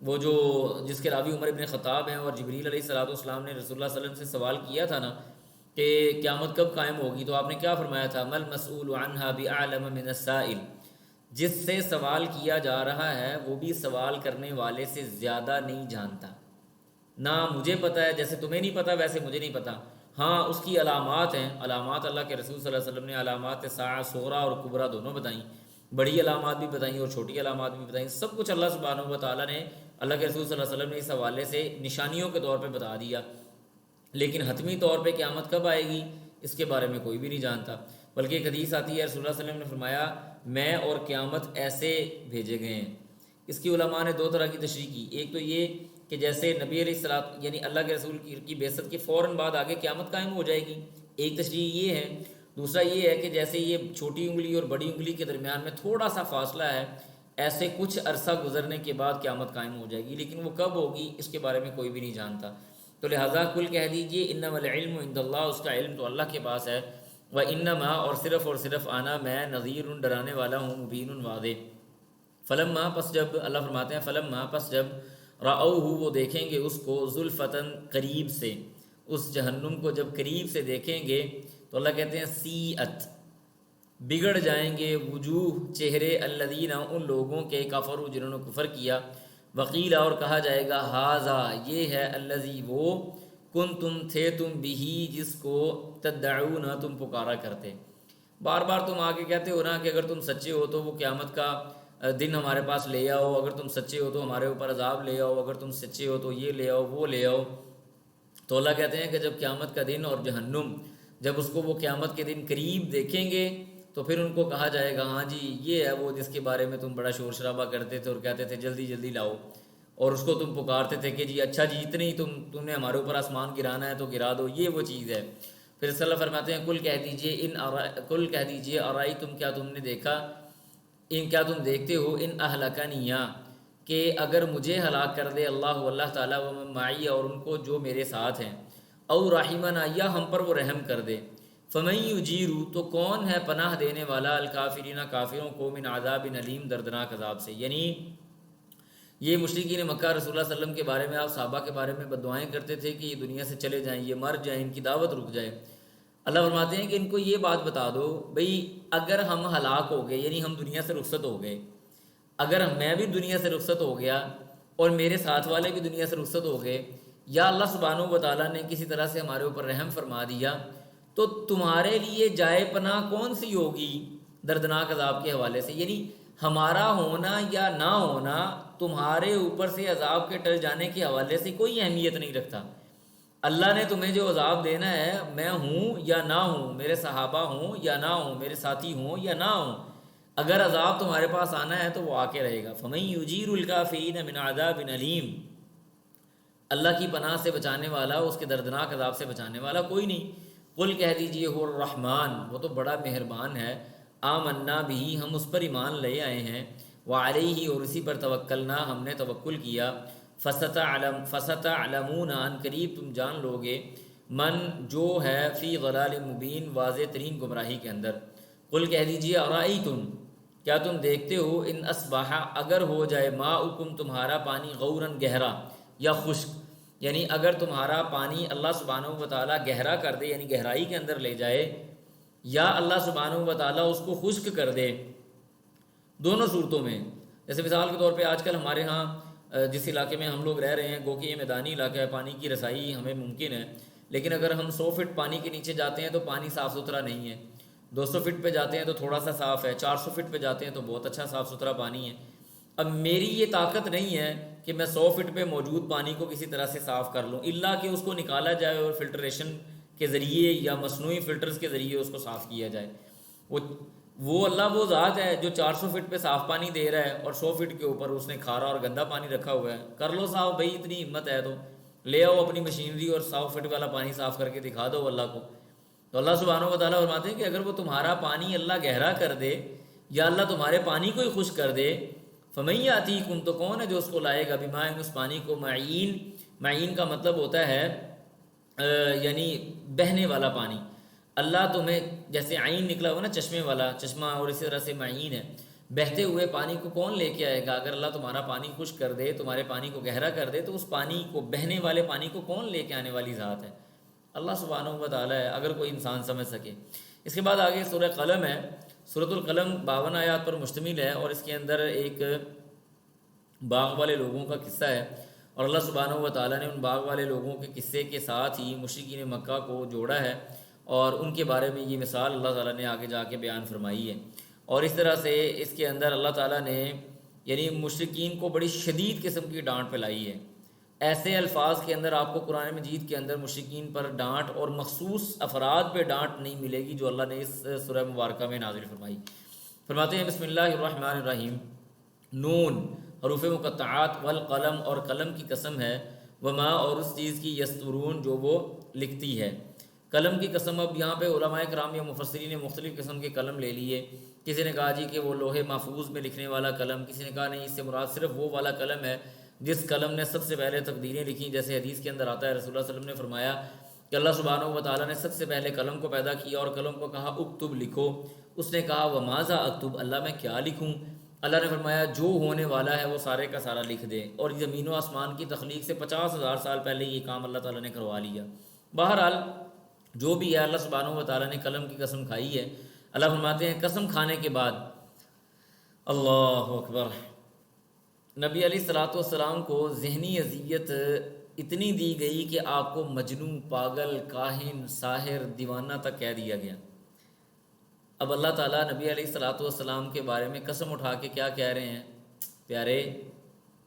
وہ جو جس کے راوی عمر ابن خطاب ہیں، اور جبریل علیہ الصلوۃ والسلام نے رسول اللہ صلی اللہ علیہ وسلم سے سوال کیا تھا نا کہ قیامت کب قائم ہوگی، تو آپ نے کیا فرمایا تھا؟ مل مسئول عنہا بعلم من السائل، جس سے سوال کیا جا رہا ہے وہ بھی سوال کرنے والے سے زیادہ نہیں جانتا۔ نہ مجھے پتہ ہے جیسے تمہیں نہیں پتہ ویسے مجھے نہیں پتہ۔ ہاں اس کی علامات ہیں، علامات اللہ کے رسول صلی اللہ علیہ وسلم نے علامات ساعہ صغریٰ اور کبریٰ دونوں بتائیں، بڑی علامات بھی بتائیں اور چھوٹی علامات بھی بتائیں، سب کچھ اللہ سبحانہ و تعالیٰ نے، اللہ کے رسول صلی اللہ علیہ وسلم نے اس حوالے سے نشانیوں کے طور پہ بتا دیا۔ لیکن حتمی طور پہ قیامت کب آئے گی اس کے بارے میں کوئی بھی نہیں جانتا۔ بلکہ ایک حدیث آتی ہے، رسول اللہ صلی اللہ علیہ وسلم نے فرمایا میں اور قیامت ایسے بھیجے گئے ہیں۔ اس کی علماء نے دو طرح کی تشریح کی، ایک تو یہ کہ جیسے نبی علیہ الصلوۃ یعنی اللہ کے رسول کی بعثت کے فوراً بعد آگے قیامت قائم ہو جائے گی، ایک تشریح یہ ہے۔ دوسرا یہ ہے کہ جیسے یہ چھوٹی انگلی اور بڑی انگلی کے درمیان میں تھوڑا سا فاصلہ ہے، ایسے کچھ عرصہ گزرنے کے بعد قیامت قائم ہو جائے گی، لیکن وہ کب ہوگی اس کے بارے میں کوئی بھی نہیں جانتا۔ تو لہٰذا کل کہہ دیجئے انما العلم عند اللہ، اس کا علم تو اللہ کے پاس ہے، وانما اور صرف انا میں نذیر ڈرانے والا ہوں، مبین واضح۔ فلما پس جب اللہ فرماتے ہیں فلما پس جب رأوہ وہ دیکھیں گے اس کو زلفتن قریب سے، اس جہنم کو جب قریب سے دیکھیں گے تو اللہ کہتے ہیں سیئت بگڑ جائیں گے وجوہ چہرے الذین ان لوگوں کے کفروا جنہوں نے کفر کیا، وقیلا اور کہا جائے گا ھذا یہ ہے الذی وہ کنتم تھے تم بھی جس کو تدعون تم پکارا کرتے۔ بار بار تم آگے کہتے ہو نا کہ اگر تم سچے ہو تو وہ قیامت کا دن ہمارے پاس لے آؤ، اگر تم سچے ہو تو ہمارے اوپر عذاب لے آؤ، اگر تم سچے ہو تو یہ لے آؤ وہ لے آؤ۔ تو اللہ کہتے ہیں کہ جب قیامت کا دن اور جہنم جب اس کو وہ قیامت کے دن قریب دیکھیں گے تو پھر ان کو کہا جائے گا ہاں جی یہ ہے وہ جس کے بارے میں تم بڑا شور شرابہ کرتے تھے اور کہتے تھے جلدی جلدی لاؤ، اور اس کو تم پکارتے تھے کہ جی اچھا جی اتنے ہی تم نے ہمارے اوپر آسمان گرانا ہے تو گرا دو، یہ وہ چیز ہے۔ پھر صلی اللہ فرماتے ہیں کل کہہ دیجیے ارائی تم کیا تم نے دیکھا، کیا تم دیکھتے ہو ان اہلکنیا کہ اگر مجھے ہلاک کر دے اللہ تعالیٰ ومن معی اور ان کو جو میرے ساتھ ہیں، او رحمنا یا ہم پر وہ رحم کر دے، فمن یجیرو تو کون ہے پناہ دینے والا الکافرین کافروں کو من عذاب علیم دردناک عذاب سے۔ یعنی یہ مشرکین مکہ رسول اللہ صلی اللہ علیہ وسلم کے بارے میں، آپ صحابہ کے بارے میں بددعائیں کرتے تھے کہ یہ دنیا سے چلے جائیں، یہ مر جائیں، ان کی دعوت رک جائے۔ اللہ فرماتے ہیں کہ ان کو یہ بات بتا دو بھئی اگر ہم ہلاک ہو گئے یعنی ہم دنیا سے رخصت ہو گئے، اگر میں بھی دنیا سے رخصت ہو گیا اور میرے ساتھ والے بھی دنیا سے رخصت ہو گئے، یا اللہ سبحانہ و تعالیٰ نے کسی طرح سے ہمارے اوپر رحم فرما دیا، تو تمہارے لیے جائے پناہ کون سی ہوگی دردناک عذاب کے حوالے سے؟ یعنی ہمارا ہونا یا نہ ہونا تمہارے اوپر سے عذاب کے ٹل جانے کے حوالے سے کوئی اہمیت نہیں رکھتا۔ اللہ نے تمہیں جو عذاب دینا ہے، میں ہوں یا نہ ہوں، میرے صحابہ ہوں یا نہ ہوں، میرے ساتھی ہوں یا نہ ہوں، اگر عذاب تمہارے پاس آنا ہے تو وہ آ کے رہے گا۔ فَمَن يُجِيرُ الْكَافِرِينَ مِنْ عَذَابٍ أَلِيمٍ، اللہ کی پناہ سے بچانے والا، اس کے دردناک عذاب سے بچانے والا کوئی نہیں۔ قل کہہ دیجئے هو الرحمن، وہ تو بڑا مہربان ہے، آمنا بھی ہم اس پر ایمان لے آئے ہیں، وعلیہ اور اسی پر توکلنا ہم نے توکل کیا، فستعلمون ان قریب تم جان لوگے، من جو ہے فی ضلال مبین واضح ترین گمراہی کے اندر۔ قل کہہ دیجئے ارائیتم کیا تم دیکھتے ہو ان اصبح اگر ہو جائے ماؤکم تمہارا پانی غورن گہرا یا خشک، یعنی اگر تمہارا پانی اللہ سبحانہ و تعالیٰ گہرا کر دے یعنی گہرائی کے اندر لے جائے، یا اللہ سبحانہ و تعالیٰ اس کو خشک کر دے، دونوں صورتوں میں۔ جیسے مثال کے طور پہ آج کل ہمارے ہاں جس علاقے میں ہم لوگ رہ رہے ہیں، گو کہ یہ میدانی علاقہ ہے، پانی کی رسائی ہمیں ممکن ہے، لیکن اگر ہم 100 فٹ پانی کے نیچے جاتے ہیں تو پانی صاف ستھرا نہیں ہے، 200 فٹ پہ جاتے ہیں تو تھوڑا سا صاف ہے، 400 فٹ پہ جاتے ہیں تو بہت اچھا صاف ستھرا پانی ہے۔ اب میری یہ طاقت نہیں ہے کہ میں 100 فٹ پہ موجود پانی کو کسی طرح سے صاف کر لوں، الا کہ اس کو نکالا جائے اور فلٹریشن کے ذریعے یا مصنوعی فلٹرز کے ذریعے اس کو صاف کیا جائے۔ وہ اللہ وہ ذات ہے جو 400 فٹ پہ صاف پانی دے رہا ہے اور 100 فٹ کے اوپر اس نے کھارا اور گندا پانی رکھا ہوا ہے۔ کر لو صاف بھائی، اتنی ہمت ہے تو لے آؤ اپنی مشینری اور 100 فٹ والا پانی صاف کر کے دکھا دو اللہ کو۔ تو اللہ سبحانہ و تعالیٰ فرماتے ہیں کہ اگر وہ تمہارا پانی اللہ گہرا کر دے یا اللہ تمہارے پانی کو ہی خشک کر دے، فَمَن يَأْتِيكُمْ تو کون ہے جو اس کو لائے گا، بِمَاءٍ اس پانی کو، معین، معین کا مطلب ہوتا ہے یعنی بہنے والا پانی۔ اللہ تمہیں جیسے عین نکلا ہوا نا چشمے والا چشمہ، اور اسی طرح سے معین ہے، بہتے ہوئے پانی کو کون لے کے آئے گا؟ اگر اللہ تمہارا پانی خشک کر دے، تمہارے پانی کو گہرا کر دے، تو اس پانی کو، بہنے والے پانی کو کون لے کے آنے والی ذات ہے؟ اللہ سبحانہ و تعالیٰ ہے، اگر کوئی انسان سمجھ سکے۔ اس کے بعد آگے سورہ قلم ہے، سورۃ القلم 52 آیات پر مشتمل ہے، اور اس کے اندر ایک باغ والے لوگوں کا قصہ ہے، اور اللہ سبحانہ و تعالیٰ نے ان باغ والے لوگوں کے قصے کے ساتھ ہی مشرکین مکہ کو جوڑا ہے، اور ان کے بارے میں یہ مثال اللہ تعالیٰ نے آگے جا کے بیان فرمائی ہے۔ اور اس طرح سے اس کے اندر اللہ تعالیٰ نے یعنی مشرکین کو بڑی شدید قسم کی ڈانٹ پلائی ہے۔ ایسے الفاظ کے اندر آپ کو قرآن مجید کے اندر مشرکین پر ڈانٹ اور مخصوص افراد پہ ڈانٹ نہیں ملے گی جو اللہ نے اس سورہ مبارکہ میں نازل فرمائی۔ فرماتے ہیں بسم اللہ الرحمن الرحیم، نون حروف مقطعات، والقلم اور قلم کی قسم ہے، وما اور اس چیز کی یسترون جو وہ لکھتی ہے۔ قلم کی قسم، اب یہاں پہ علماء کرام یا مفسرین نے مختلف قسم کے قلم لے لیے۔ کسی نے کہا جی کہ وہ لوہے محفوظ میں لکھنے والا قلم، کسی نے کہا نہیں اس سے مراد صرف وہ والا قلم ہے جس قلم نے سب سے پہلے تقدیریں لکھیں، جیسے حدیث کے اندر آتا ہے رسول اللہ صلی اللہ علیہ وسلم نے فرمایا کہ اللہ سبحانہ و تعالیٰ نے سب سے پہلے قلم کو پیدا کیا اور قلم کو کہا اکتب لکھو۔ اس نے کہا وماذا اکتب، اللہ میں کیا لکھوں؟ اللہ نے فرمایا جو ہونے والا ہے وہ سارے کا سارا لکھ دے، اور زمین و آسمان کی تخلیق سے 50,000 سال پہلے یہ کام اللہ تعالیٰ نے کروا لیا۔ بہرحال جو بھی ہے اللہ سبحانہ و تعالیٰ نے قلم کی قسم کھائی ہے۔ اللہ فرماتے ہیں قسم کھانے کے بعد اللہ اکبر، نبی علیہ الصلوۃ والسلام کو ذہنی اذیت اتنی دی گئی کہ آپ کو مجنون، پاگل، کاہن، ساحر، دیوانہ تک کہہ دیا گیا۔ اب اللہ تعالیٰ نبی علیہ الصلوۃ والسلام کے بارے میں قسم اٹھا کے کیا کہہ رہے ہیں؟ پیارے،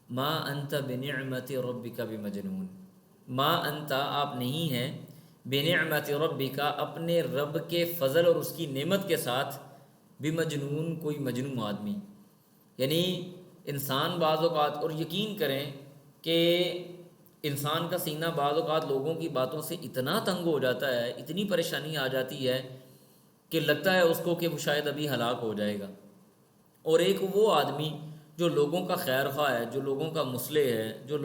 ما انت بنعمت ربک بمجنون، ما انت آپ نہیں ہیں، بنعمت ربک اپنے رب کے فضل اور اس کی نعمت کے ساتھ، بمجنون کوئی مجنون آدمی۔ یعنی انسان بعض اوقات، اور یقین کریں کہ انسان کا سینہ بعض اوقات لوگوں کی باتوں سے اتنا تنگ ہو جاتا ہے، اتنی پریشانی آ جاتی ہے کہ لگتا ہے اس کو کہ وہ شاید ابھی ہلاک ہو جائے گا۔ اور ایک وہ آدمی جو لوگوں کا خیر خواہ ہے، جو لوگوں کا مصلح ہے، جو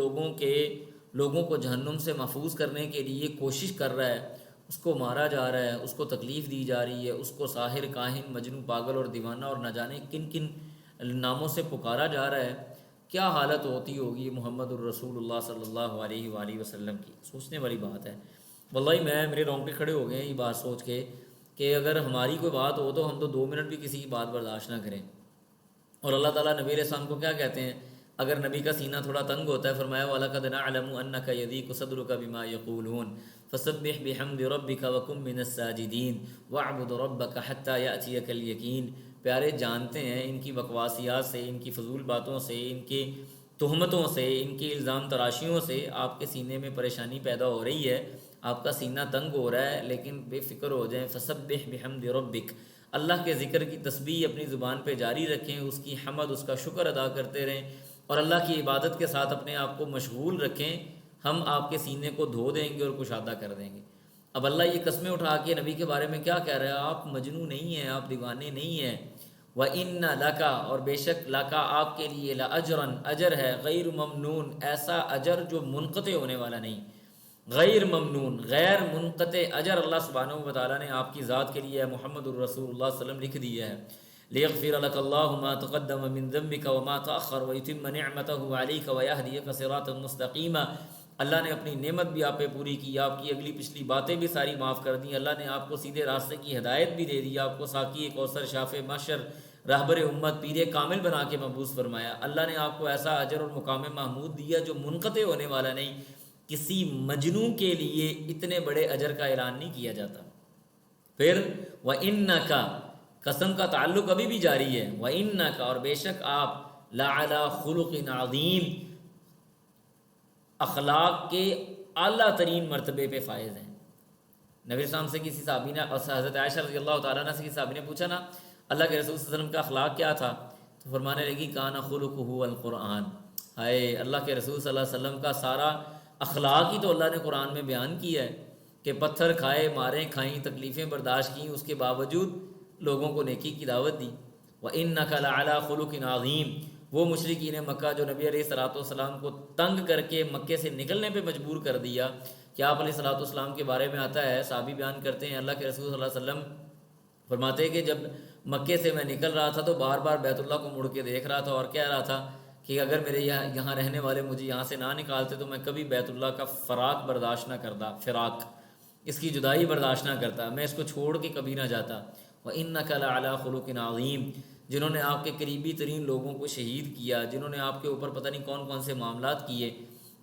لوگوں کو جہنم سے محفوظ کرنے کے لیے کوشش کر رہا ہے، اس کو مارا جا رہا ہے، اس کو تکلیف دی جا رہی ہے، اس کو ساحر، کاہن، مجنون، پاگل اور دیوانہ اور نہ جانے کن کن ناموں سے پکارا جا رہا ہے۔ کیا حالت ہوتی ہوگی محمد الرسول اللہ صلی اللہ علیہ وآلہ وسلم کی؟ سوچنے والی بات ہے۔ واللہ میرے رونگٹے کھڑے ہو گئے ہیں یہ بات سوچ کے کہ اگر ہماری کوئی بات ہو تو ہم تو 2 منٹ بھی کسی کی بات برداشت نہ کریں۔ اور اللہ تعالیٰ نبی علیہ السلام کو کیا کہتے ہیں اگر نبی کا سینہ تھوڑا تنگ ہوتا ہے؟ فرمایا وَلَقَدْ نَعْلَمُ أَنَّكَ يَضِيقُ صَدْرُكَ بِمَا يَقُولُونَ فَسَبِّحْ بِحَمْدِ رَبِّكَ وَكُن مِّنَ السَّاجِدِينَ وَاعْبُدْ رَبَّكَ حَتَّى يَأْتِيَكَ الْيَقِينُ۔ پیارے جانتے ہیں ان کی بکواسیات سے، ان کی فضول باتوں سے، ان کی تہمتوں سے، ان کی الزام تراشیوں سے آپ کے سینے میں پریشانی پیدا ہو رہی ہے، آپ کا سینہ تنگ ہو رہا ہے، لیکن بے فکر ہو جائیں۔ فَسَبِّحْ بِحَمْدِ رَبِّكَ، اللہ کے ذکر کی تسبیح اپنی زبان پہ جاری رکھیں، اس کی حمد، اس کا شکر ادا کرتے رہیں، اور اللہ کی عبادت کے ساتھ اپنے آپ کو مشغول رکھیں۔ ہم آپ کے سینے کو دھو دیں گے اور کشادہ کر دیں گے۔ اب اللہ یہ قسمیں اٹھا کے نبی کے بارے میں کیا کہہ رہا ہے؟ آپ مجنون نہیں ہیں، آپ دیوانے نہیں ہیں۔ وَإِنَّ لَكَ، اور بے شک لَكَ آپ کے لیے، لَأَجْرًا اجر ہے، غیر ممنون، ایسا اجر جو منقطع ہونے والا نہیں، غیر ممنون، غیر منقطع اجر اللہ سبحانہ و تعالیٰ نے آپ کی ذات کے لیے محمد الرسول اللہ صلی اللہ علیہ وسلم لکھ دیا ہے۔ لِيَغْفِرَ لَكَ اللَّهُ مَا تَقَدَّمَ مِن ذَنبِكَ وَمَا تَأَخَّرَ وَيُتِمَّ نِعْمَتَهُ عَلَيْكَ وَيَهْدِيَكَ صِرَاطًا مُسْتَقِيمًا۔ اللہ نے اپنی نعمت بھی آپ پہ پوری کی، آپ کی اگلی پچھلی باتیں بھی ساری معاف کر دیں، اللہ نے آپ کو سیدھے راستے کی ہدایت بھی دے دی، آپ کو ساقی کوثر، شافع محشر، راہبر امت، پیر کامل بنا کے مبعوث فرمایا۔ اللہ نے آپ کو ایسا اجر اور مقام محمود دیا جو منقطع ہونے والا نہیں۔ کسی مجنون کے لیے اتنے بڑے اجر کا اعلان نہیں کیا جاتا۔ پھر وَإِنَّكَ، قسم کا تعلق ابھی بھی جاری ہے، وَإِنَّكَ، اور بے شک آپ، لَعَلَىٰ خُلُقٍ عَظِيمٍ، اخلاق کے اعلیٰ ترین مرتبے پہ فائز ہیں۔ نبی السلام سے کسی صحابی نے، اور حضرت عائشہ رضی اللہ تعالیٰ عنہ سے کسی صحابی نے پوچھا نا اللہ کے رسول صلی اللہ علیہ وسلم کا اخلاق کیا تھا، تو فرمانے لگی کان خلقہ القرآن۔ ہائے، اللہ کے رسول صلی اللہ علیہ وسلم کا سارا اخلاق ہی تو اللہ نے قرآن میں بیان کیا ہے کہ پتھر کھائے، ماریں کھائیں، تکلیفیں برداشت کیں، اس کے باوجود لوگوں کو نیکی کی دعوت دی۔ وَإِنَّكَ لَعَلَىٰ خُلُقٍ عَظِيمٍ، وہ مشرکین مکہ جو نبی علیہ الصلوۃ والسلام کو تنگ کر کے مکے سے نکلنے پہ مجبور کر دیا، کہ آپ علیہ الصلوۃ والسلام کے بارے میں آتا ہے، صحابی بیان کرتے ہیں اللہ کے رسول صلی اللہ علیہ وسلم فرماتے ہیں کہ جب مکے سے میں نکل رہا تھا تو بار بار بیت اللہ کو مڑ کے دیکھ رہا تھا اور کہہ رہا تھا کہ اگر میرے یہاں رہنے والے مجھے یہاں سے نہ نکالتے تو میں کبھی بیت اللہ کا فراق برداشت نہ کرتا، فراق۔ اس کی جدائی برداشت نہ کرتا، میں اس کو چھوڑ کے کبھی نہ جاتا۔ وَإِنَّكَ لَعَلَىٰ خُلُقٍ عَظِيمٍ، جنہوں نے آپ کے قریبی ترین لوگوں کو شہید کیا، جنہوں نے آپ کے اوپر پتہ نہیں کون کون سے معاملات کیے،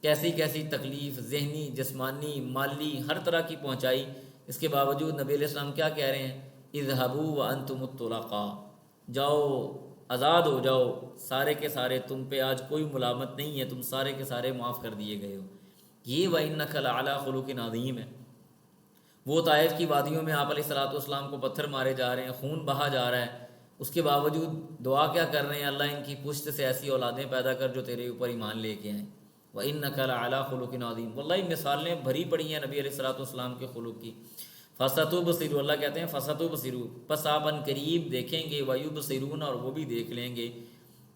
کیسی کیسی تکلیف ذہنی، جسمانی، مالی، ہر طرح کی پہنچائی، اس کے باوجود نبی علیہ السلام کیا کہہ رہے ہیں؟ اذهبوا وانتم الطلقاء، جاؤ آزاد ہو جاؤ، سارے کے سارے تم پہ آج کوئی ملامت نہیں ہے، تم سارے کے سارے معاف کر دیے گئے ہو۔ یہ وَإِنَّكَ لَعَلَىٰ خُلُقٍ عَظِيمٍ ہے۔ وہ طائف کی وادیوں میں آپ علیہ الصلوۃ والسلام کو پتھر مارے جا رہے ہیں، خون بہا جا رہا ہے، اس کے باوجود دعا کیا کر رہے ہیں؟ اللہ ان کی پشت سے ایسی اولادیں پیدا کر جو تیرے اوپر ایمان لے کے آئیں۔ وَإِنَّكَ لَعَلَىٰ خُلُقٍ عَظِيمٍ، واللہ مثالیں بھری پڑی ہیں نبی علیہ الصلوۃ والسلام کے خلق کی۔ فَسَتُبْصِرُ، اللہ کہتے ہیں فَسَتُبْصِرُ، پس آپ ان قریب دیکھیں گے، وَيُبْصِرُونَ، اور وہ بھی دیکھ لیں گے،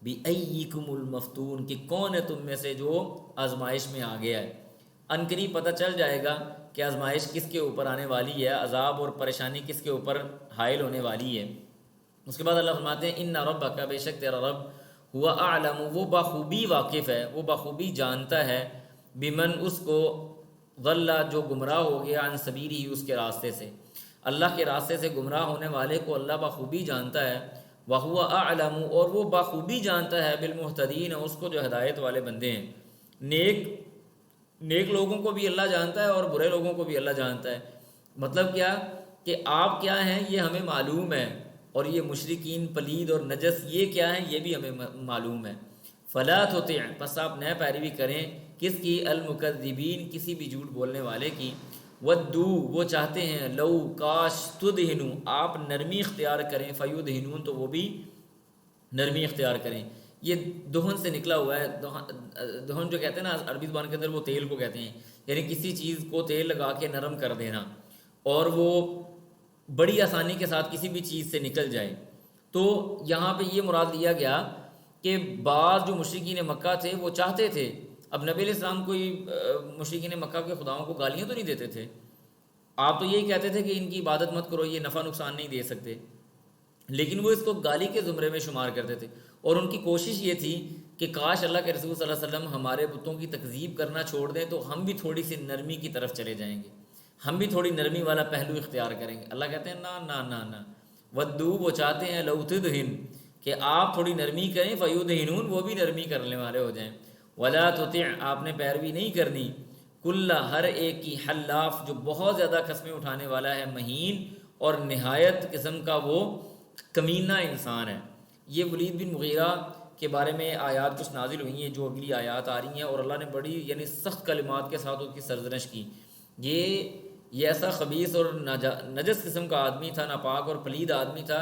بِأَيِّكُمُ الْمَفْتُونُ، کہ کون ہے تم میں سے جو آزمائش میں آ گیا ہے۔ ان قریب پتہ چل جائے گا کہ آزمائش کس کے اوپر آنے والی ہے، عذاب اور پریشانی کس کے اوپر حائل ہونے والی ہے۔ اس کے بعد اللہ فرماتے ہیں اِنَّ رَبَّكَ، بے شک تیرا رب، ہوا اعلم، وہ بخوبی واقف ہے، وہ بخوبی جانتا ہے، بمن، اس کو، ضل، جو گمراہ ہو گیا، عن سبیلہ، اس کے راستے سے، اللہ کے راستے سے گمراہ ہونے والے کو اللہ بخوبی جانتا ہے، وَهُوَ أَعْلَمُ، اور وہ بخوبی جانتا ہے، بالمہتدین، اس کو جو ہدایت والے بندے ہیں۔ نیک لوگوں کو بھی اللہ جانتا ہے اور برے لوگوں کو بھی اللہ جانتا ہے۔ مطلب کیا کہ آپ کیا ہیں یہ ہمیں معلوم ہے، اور یہ مشرکین پلید اور نجس یہ کیا ہیں یہ بھی ہمیں معلوم ہے۔ فلا تطع، پس آپ نہ پیروی کریں کس کی؟ المکذبین، کسی بھی جھوٹ بولنے والے کی۔ ودو، وہ چاہتے ہیں، لو، کاش، تدہنو، آپ نرمی اختیار کریں، فیدہنون، تو وہ بھی نرمی اختیار کریں۔ یہ دہن سے نکلا ہوا ہے، دہن جو کہتے ہیں نا عربی زبان کے اندر، وہ تیل کو کہتے ہیں، یعنی کسی چیز کو تیل لگا کے نرم کر دینا، اور وہ بڑی آسانی کے ساتھ کسی بھی چیز سے نکل جائے۔ تو یہاں پہ یہ مراد لیا گیا کہ بعض جو مشرکین مکہ تھے وہ چاہتے تھے، اب نبی علیہ السلام کوئی مشرکین مکہ کے خداؤں کو گالیاں تو نہیں دیتے تھے، آپ تو یہی کہتے تھے کہ ان کی عبادت مت کرو، یہ نفع نقصان نہیں دے سکتے، لیکن وہ اس کو گالی کے زمرے میں شمار کرتے تھے، اور ان کی کوشش یہ تھی کہ کاش اللہ کے رسول صلی اللہ علیہ وسلم ہمارے بتوں کی تکذیب کرنا چھوڑ دیں تو ہم بھی تھوڑی سی نرمی کی طرف چلے جائیں گے، ہم بھی تھوڑی نرمی والا پہلو اختیار کریں گے۔ اللہ کہتے ہیں نا نا نا نا، ودو، وہ چاہتے ہیں، لو تدہن، کہ آپ تھوڑی نرمی کریں، فیدہنون، وہ بھی نرمی کرنے والے ہو جائیں۔ ولا تطع، آپ نے پیروی نہیں کرنی، کل، ہر ایک کی، حلاف، جو بہت زیادہ قسمیں اٹھانے والا ہے، مہین اور نہایت قسم کا وہ کمینہ انسان ہے۔ یہ ولید بن مغیرہ کے بارے میں آیات کچھ نازل ہوئی ہیں جو اگلی آیات آ رہی ہیں، اور اللہ نے بڑی یعنی سخت کلمات کے ساتھ اس کی سرزنش کی۔ یہ ایسا خبیث اور نجس قسم کا آدمی تھا، ناپاک اور پلید آدمی تھا۔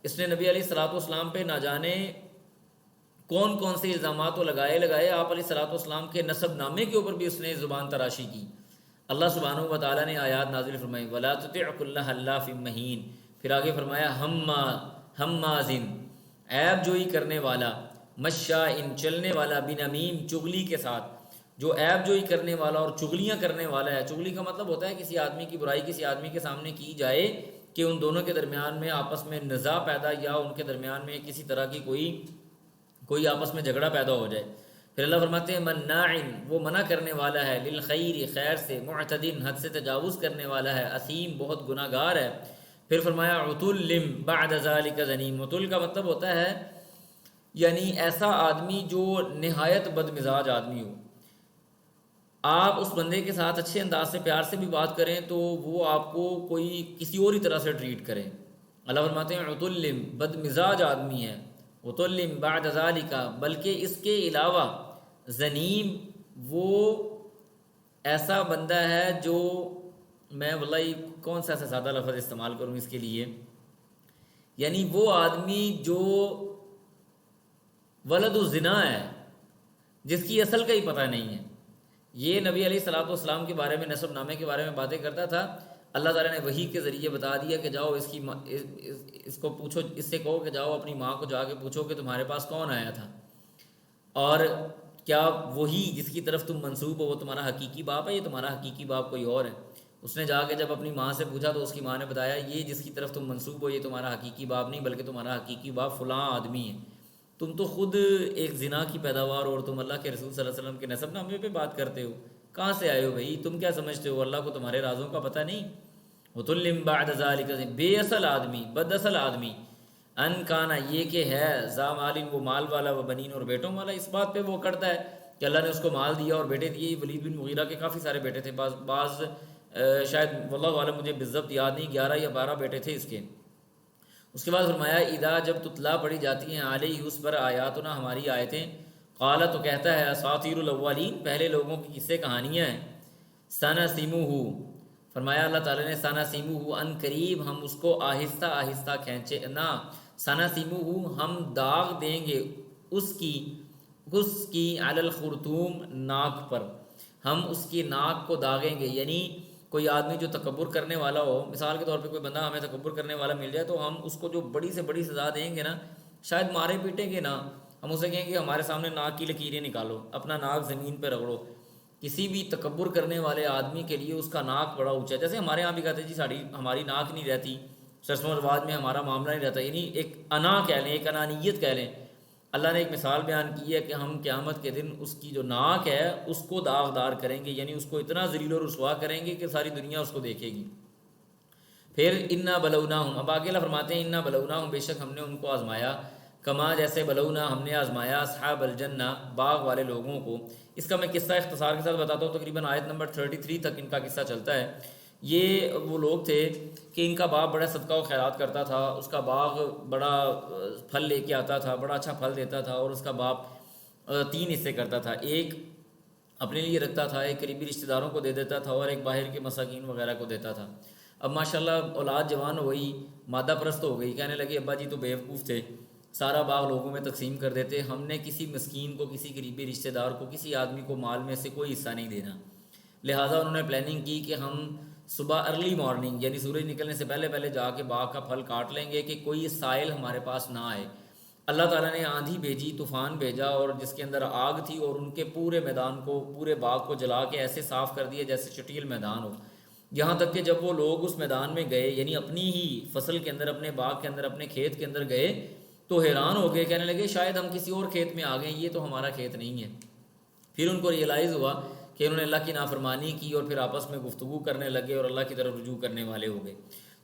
اس نے نبی علیہ الصلوۃ والسلام پہ نہ جانے کون کون سے الزامات تو لگائے، آپ علیہ الصلوۃ والسلام کے نسب نامے کے اوپر بھی اس نے زبان تراشی کی۔ اللہ سبحانہ و تعالیٰ نے آیات نازل فرمائی، ولا تطع کل حلاف مہین، پھر آگے فرمایا ہمازن، عیب جوئی کرنے والا، مشاء، چلنے والا، بنمیم، چغلی کے ساتھ، جو عیب جوئی کرنے والا اور چغلیاں کرنے والا ہے۔ چغلی کا مطلب ہوتا ہے کسی آدمی کی برائی کسی آدمی کے سامنے کی جائے کہ ان دونوں کے درمیان میں آپس میں نزاع پیدا، یا ان کے درمیان میں کسی طرح کی کوئی آپس میں جھگڑا پیدا ہو جائے۔ پھر اللہ فرماتے ہیں مناع، وہ منع کرنے والا ہے، للخیر، خیر سے، معتدن، حد سے تجاوز کرنے والا ہے، اثیم، بہت گناہ گار ہے۔ پھر فرمایا عتل بعد ذلک زنیم، عتل کا مطلب ہوتا ہے یعنی ایسا آدمی جو نہایت بد مزاج آدمی ہو، آپ اس بندے کے ساتھ اچھے انداز سے پیار سے بھی بات کریں تو وہ آپ کو کوئی کسی اور ہی طرح سے ٹریٹ کرے۔ اللہ فرماتے ہیں عتل، بد مزاج آدمی ہے، عتل بعد ذالک، بلکہ اس کے علاوہ زنیم، وہ ایسا بندہ ہے جو، میں واللہ کون سا ایسا سادہ لفظ استعمال کروں اس کے لیے، یعنی وہ آدمی جو ولد الزنا ہے، جس کی اصل کا ہی پتہ نہیں ہے۔ یہ نبی علیہ الصلوۃ والسلام کے بارے میں، نسب نامے کے بارے میں باتیں کرتا تھا، اللہ تعالیٰ نے وحی کے ذریعے بتا دیا کہ جاؤ اس کو پوچھو، اس سے کہو کہ جاؤ اپنی ماں کو جا کے پوچھو کہ تمہارے پاس کون آیا تھا، اور کیا وہی جس کی طرف تم منسوب ہو وہ تمہارا حقیقی باپ ہے، یہ تمہارا حقیقی باپ کوئی اور ہے۔ اس نے جا کے جب اپنی ماں سے پوچھا تو اس کی ماں نے بتایا یہ جس کی طرف تم منسوب ہو یہ تمہارا حقیقی باپ نہیں، بلکہ تمہارا حقیقی باپ فلاں آدمی ہے، تم تو خود ایک زنا کی پیداوار، اور تم اللہ کے رسول صلی اللہ علیہ وسلم کے نسب نامے پہ بات کرتے ہو۔ کہاں سے آئے ہو بھائی؟ تم کیا سمجھتے ہو اللہ کو تمہارے رازوں کا پتہ نہیں؟ عُتُلٍّ بَعْدَ ذَلِكَ، بے اصل آدمی، بد اصل آدمی، ان کانا یہ کہ ہے، ذا مالٍ وہ مال والا، و بنین اور بیٹوں والا۔ اس بات پہ وہ کرتا ہے کہ اللہ نے اس کو مال دیا اور بیٹے دیے۔ ولید بن مغیرہ کے کافی سارے بیٹے تھے، بعض شاید واللہ عالم مجھے بالضبط یاد نہیں، 11 یا 12 بیٹے تھے اس کے۔ اس کے بعد فرمایا اذا جب تتلا پڑھی جاتی ہیں علیہ اس پر آیاتنا ہماری آیتیں، قال تو کہتا ہے اساطیر الاولین پہلے لوگوں کی قصے کہانیاں ہیں، سنسمہ فرمایا اللہ تعالیٰ نے سنسمہ ان قریب ہم اس کو آہستہ آہستہ کھینچے نا، سنسمہ ہم داغ دیں گے اس کی علی الخرطوم ناک پر، ہم اس کی ناک کو داغیں گے۔ یعنی کوئی آدمی جو تکبر کرنے والا ہو، مثال کے طور پہ کوئی بندہ ہمیں تکبر کرنے والا مل جائے تو ہم اس کو جو بڑی سے بڑی سزا دیں گے نا، شاید مارے پیٹیں گے نا، ہم اسے کہیں گے ہمارے سامنے ناک کی لکیریں نکالو، اپنا ناک زمین پہ رگڑو۔ کسی بھی تکبر کرنے والے آدمی کے لیے اس کا ناک بڑا اونچا ہے، جیسے ہمارے یہاں بھی کہتے ہیں جی ہماری ناک نہیں رہتی، رسم و رواج میں ہمارا معاملہ نہیں رہتا، یعنی ایک انا کہہ لیں، ایک انانیت کہہ لیں۔ اللہ نے ایک مثال بیان کی ہے کہ ہم قیامت کے دن اس کی جو ناک ہے اس کو داغدار کریں گے، یعنی اس کو اتنا ذلیل و رسوا کریں گے کہ ساری دنیا اس کو دیکھے گی۔ پھر انا بلوناہم، اب آگے اللہ فرماتے ہیں انا بلوناہم بے شک ہم نے ان کو آزمایا، کما جیسے بلونا ہم نے آزمایا اصحاب الجنہ باغ والے لوگوں کو۔ اس کا میں قصہ اختصار کے ساتھ بتاتا ہوں، تقریباً آیت نمبر 33 تک ان کا قصہ چلتا ہے۔ یہ وہ لوگ تھے کہ ان کا باپ بڑا صدقہ و خیرات کرتا تھا، اس کا باغ بڑا پھل لے کے آتا تھا، بڑا اچھا پھل دیتا تھا، اور اس کا باپ 3 حصے کرتا تھا، ایک اپنے لیے رکھتا تھا، ایک قریبی رشتہ داروں کو دے دیتا تھا، اور ایک باہر کے مساکین وغیرہ کو دیتا تھا۔ اب ماشاءاللہ اولاد جوان ہو گئی، مادہ پرست ہو گئی، کہنے لگے ابا جی تو بیوقوف تھے، سارا باغ لوگوں میں تقسیم کر دیتے، ہم نے کسی مسکین کو، کسی قریبی رشتہ دار کو، کسی آدمی کو مال میں سے کوئی حصہ نہیں دینا۔ لہٰذا انہوں نے پلاننگ کی کہ ہم صبح ارلی مارننگ یعنی سورج نکلنے سے پہلے پہلے جا کے باغ کا پھل کاٹ لیں گے کہ کوئی سائل ہمارے پاس نہ آئے۔ اللہ تعالیٰ نے آندھی بھیجی، طوفان بھیجا، اور جس کے اندر آگ تھی، اور ان کے پورے میدان کو، پورے باغ کو جلا کے ایسے صاف کر دیا جیسے چٹیل میدان ہو۔ یہاں تک کہ جب وہ لوگ اس میدان میں گئے، یعنی اپنی ہی فصل کے اندر، اپنے باغ کے اندر، اپنے کھیت کے اندر گئے تو حیران ہو گئے، کہنے لگے شاید ہم کسی اور کھیت میں آ گئے، یہ تو ہمارا کھیت نہیں ہے۔ پھر ان کو ریئلائز ہوا کہ انہوں نے اللہ کی نافرمانی کی، اور پھر آپس میں گفتگو کرنے لگے اور اللہ کی طرف رجوع کرنے والے ہو گئے۔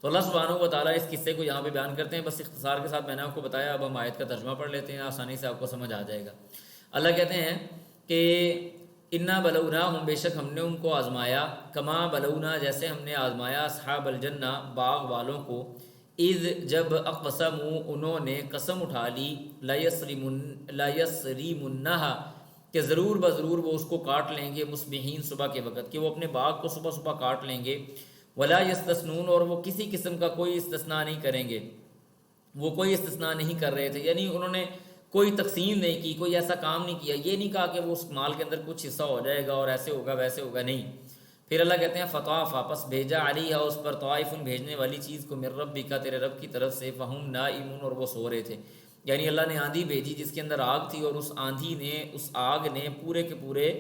تو اللہ سبحانہ و تعالیٰ اس قصے کو یہاں پہ بیان کرتے ہیں، بس اختصار کے ساتھ میں نے آپ کو بتایا، اب ہم آیت کا ترجمہ پڑھ لیتے ہیں، آسانی سے آپ کو سمجھ آ جائے گا۔ اللہ کہتے ہیں کہ انا بلوناہم بے شک ہم نے ان کو آزمایا، کما بلونا جیسے ہم نے آزمایا اصحاب الجنہ باغ والوں کو، اذ جب اقسموا انہوں نے قسم اٹھا لی، لیسریمنہا کہ ضرور بضرور وہ اس کو کاٹ لیں گے، مصبحین صبح کے وقت، کہ وہ اپنے باغ کو صبح صبح کاٹ لیں گے، ولا یستثنون اور وہ کسی قسم کا کوئی استثناء نہیں کریں گے، وہ کوئی استثناء نہیں کر رہے تھے، یعنی انہوں نے کوئی تقسیم نہیں کی، کوئی ایسا کام نہیں کیا، یہ نہیں کہا کہ وہ اس مال کے اندر کچھ حصہ ہو جائے گا اور ایسے ہوگا ویسے ہوگا، نہیں۔ پھر اللہ کہتے ہیں فطاف واپس بھیجا علیہ اس پر طائفن بھیجنے والی چیز کو، من ربک تیرے رب کی طرف سے، فہم نائمون اور وہ سو رہے تھے، یعنی اللہ نے آندھی بھیجی جس کے اندر آگ تھی، اور اس آندھی نے، اس آگ نے پورے کے پورے